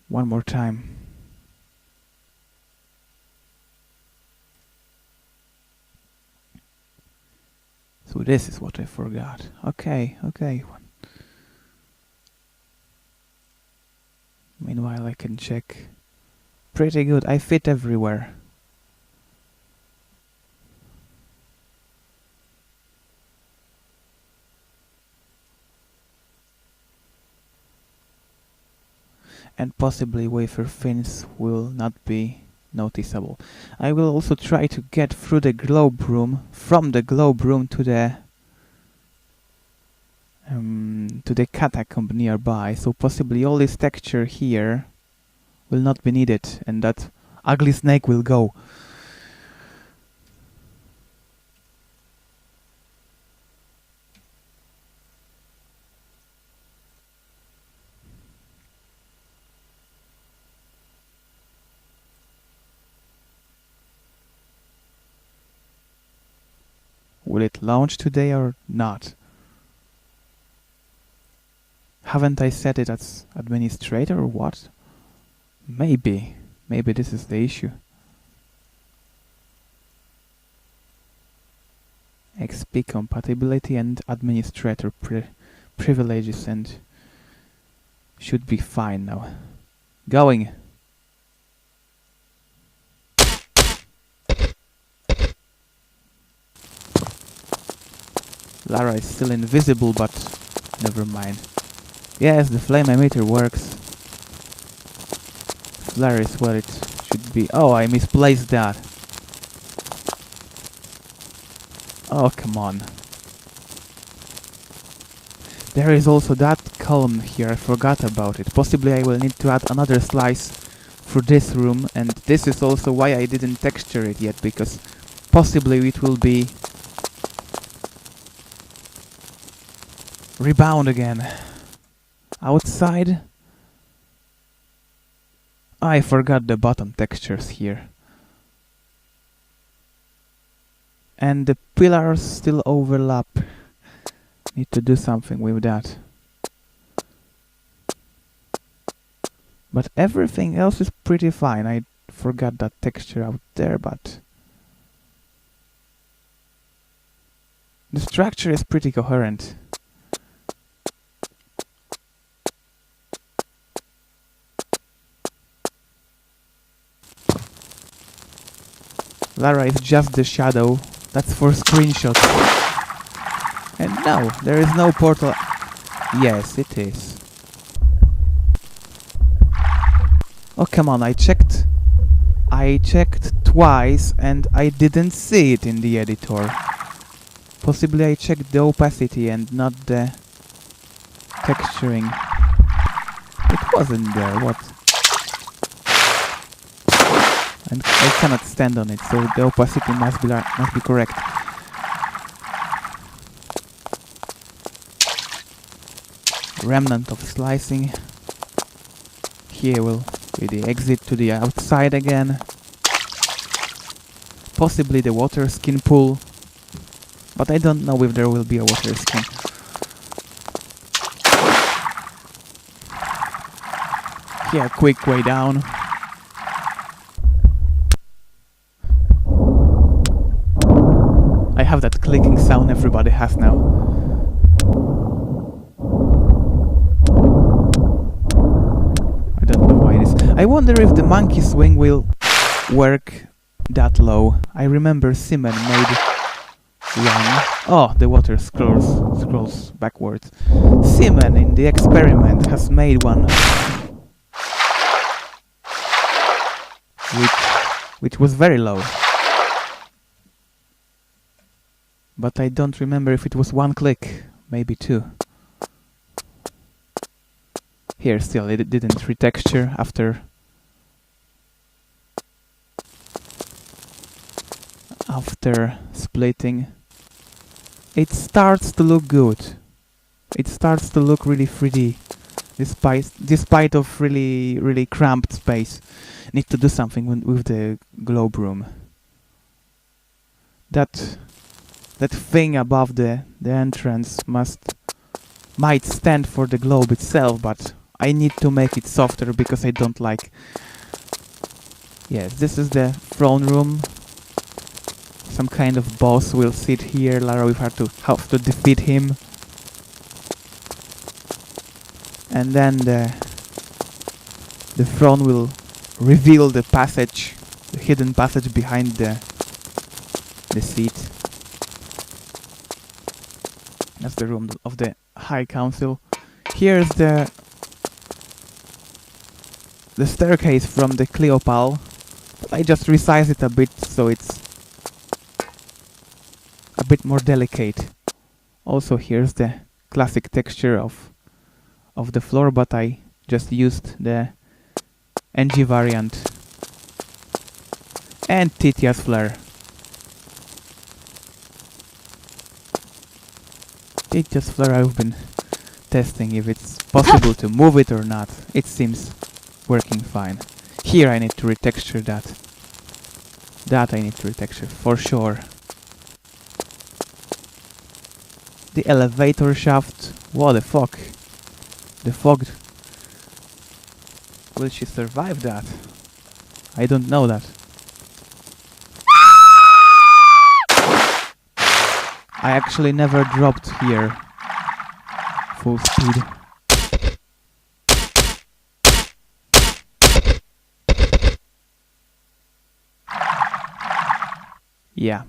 Speaker 1: One more time. So this is what I forgot. Okay. Meanwhile, I can check. Pretty good. I fit everywhere. And possibly wafer fins will not be noticeable. I will also try to get through the globe room, from the globe room to the catacomb nearby, so possibly all this texture here will not be needed and that ugly snake will go. Will it launch today or not? Haven't I set it as administrator or what? Maybe this is the issue. XP compatibility and administrator privileges and should be fine now. Going. Lara is still invisible, but never mind. Yes, the flame emitter works. Flare is where it should be. Oh, I misplaced that. Oh, come on. There is also that column here, I forgot about it. Possibly I will need to add another slice for this room, and this is also why I didn't texture it yet, because possibly it will be rebound again. Outside I forgot the bottom textures here. And the pillars still overlap. Need to do something with that. But everything else is pretty fine. I forgot that texture out there, but the structure is pretty coherent. Lara is just the shadow. That's for screenshots. And no, there is no portal. Yes, it is. Oh, come on, I checked twice and I didn't see it in the editor. Possibly I checked the opacity and not the texturing. It wasn't there, what? And I cannot stand on it, so the opacity must be correct. Remnant of slicing. Here will be the exit to the outside again. Possibly the water skin pool, but I don't know if there will be a water skin. Here, quick way down. I have that clicking sound everybody has now. I don't know why it is. I wonder if the monkey swing will work that low. I remember Simon made one. Oh, the water scrolls backwards. Simon in the experiment has made one which was very low. But I don't remember if it was one click, maybe two. Here still it didn't retexture after splitting. It starts to look good. It starts to look really 3D, despite of really cramped space. Need to do something with the globe room. That thing above the entrance might stand for the globe itself, but I need to make it softer because I don't like. Yes, this is the throne room. Some kind of boss will sit here. Lara will have to defeat him. And then the throne will reveal the passage, the hidden passage behind the seat. That's the room of the High Council. Here's the staircase from the Cleopal. I just resized it a bit so it's a bit more delicate. Also here's the classic texture of the floor, but I just used the NG variant. And Titia's flare. Titia's flare I've been testing if it's possible to move it or not. It seems working fine. Here I need to retexture that. That I need to retexture for sure. The elevator shaft. What the fuck? The fog. Will she survive that? I don't know that. I actually never dropped here full speed. Yeah.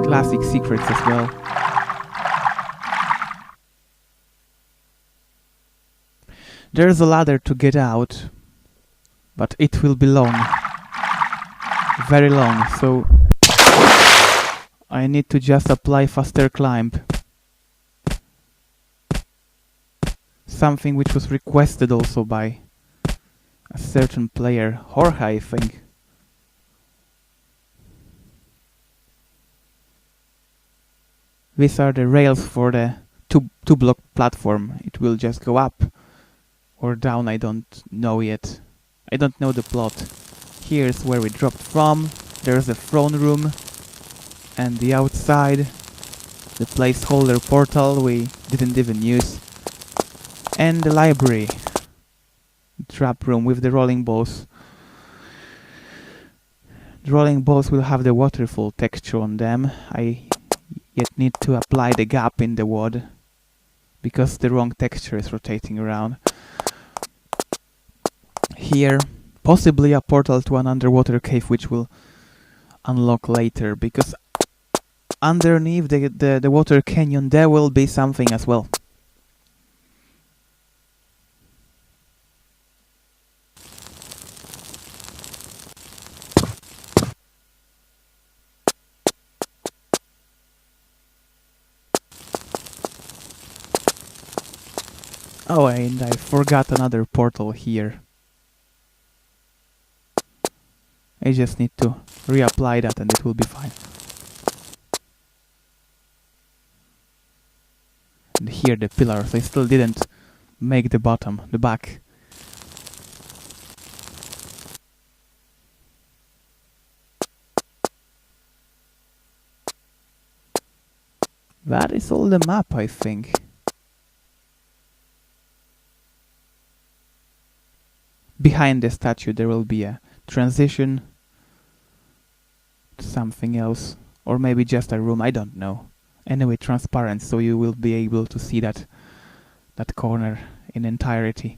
Speaker 1: Classic secrets as well. There's a ladder to get out, but it will be long. Very long, so I need to just apply faster climb. Something which was requested also by a certain player, Jorge, I think. These are the rails for the two block platform. It will just go up or down, I don't know yet. I don't know the plot. Here's where we dropped from. There's the throne room. And the outside, the placeholder portal we didn't even use. And the library. Trap room with the rolling balls. The rolling balls will have the waterfall texture on them. I yet need to apply the gap in the wood because the wrong texture is rotating around. Here, possibly a portal to an underwater cave which will unlock later, because underneath the water canyon there will be something as well. Oh, and I forgot another portal here. I just need to reapply that and it will be fine. And here the pillars, I still didn't make the bottom, the back. That is all the map, I think. Behind the statue there will be a transition to something else, or maybe just a room, I don't know. Anyway, transparent, so you will be able to see that corner in entirety.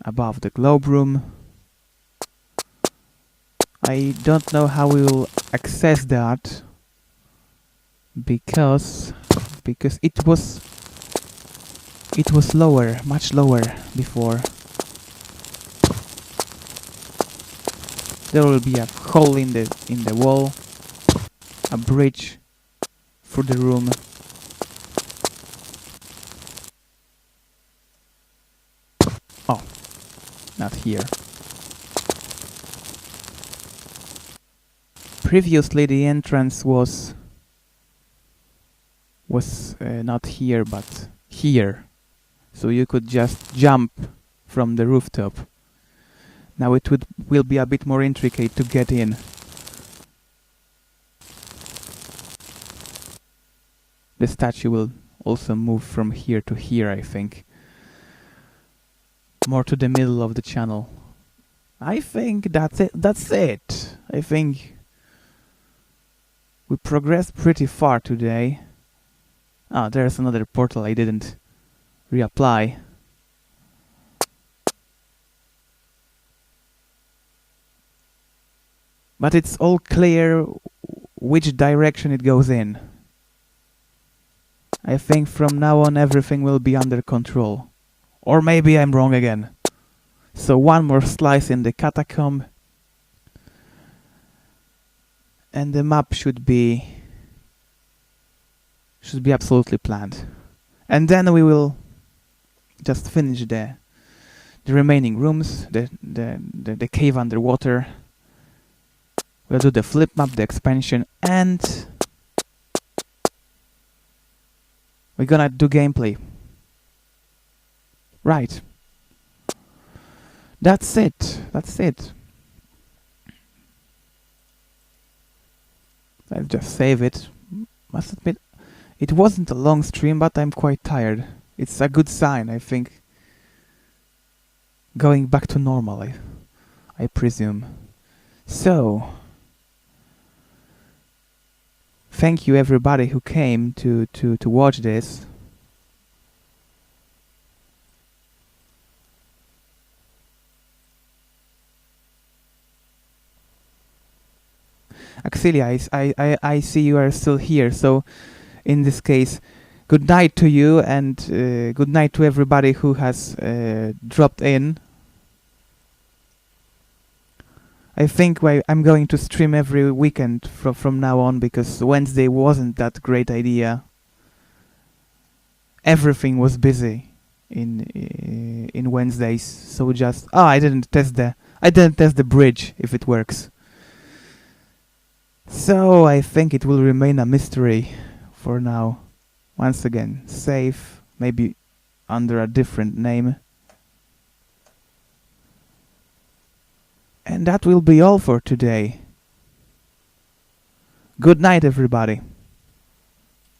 Speaker 1: Above the globe room. I don't know how we will access that because it was lower, much lower before. There will be a hole in the wall, a bridge through the room. Oh, not here. Previously the entrance was not here but here, so you could just jump from the rooftop. Now it will be a bit more intricate to get in. The statue will also move from here to here, I think. More to the middle of the channel. I think that's it. I think we progressed pretty far today. Ah, there's another portal I didn't reapply. But it's all clear which direction it goes in. I think from now on everything will be under control. Or maybe I'm wrong again. So one more slice in the catacomb. And the map should be absolutely planned. And then we will just finish the remaining rooms, the cave underwater. We'll do the flip map, the expansion, and we're gonna do gameplay. Right. That's it. I'll just save it. Must admit, it wasn't a long stream, but I'm quite tired. It's a good sign, I think. Going back to normal, I presume. So, thank you everybody who came to watch this. Actually, I see you are still here, so in this case, good night to you, and good night to everybody who has dropped in. I think I'm going to stream every weekend from now on, because Wednesday wasn't that great idea. Everything was busy in Wednesdays, so just I didn't test the bridge if it works. So I think it will remain a mystery for now. Once again, safe, maybe under a different name. And that will be all for today. Good night, everybody.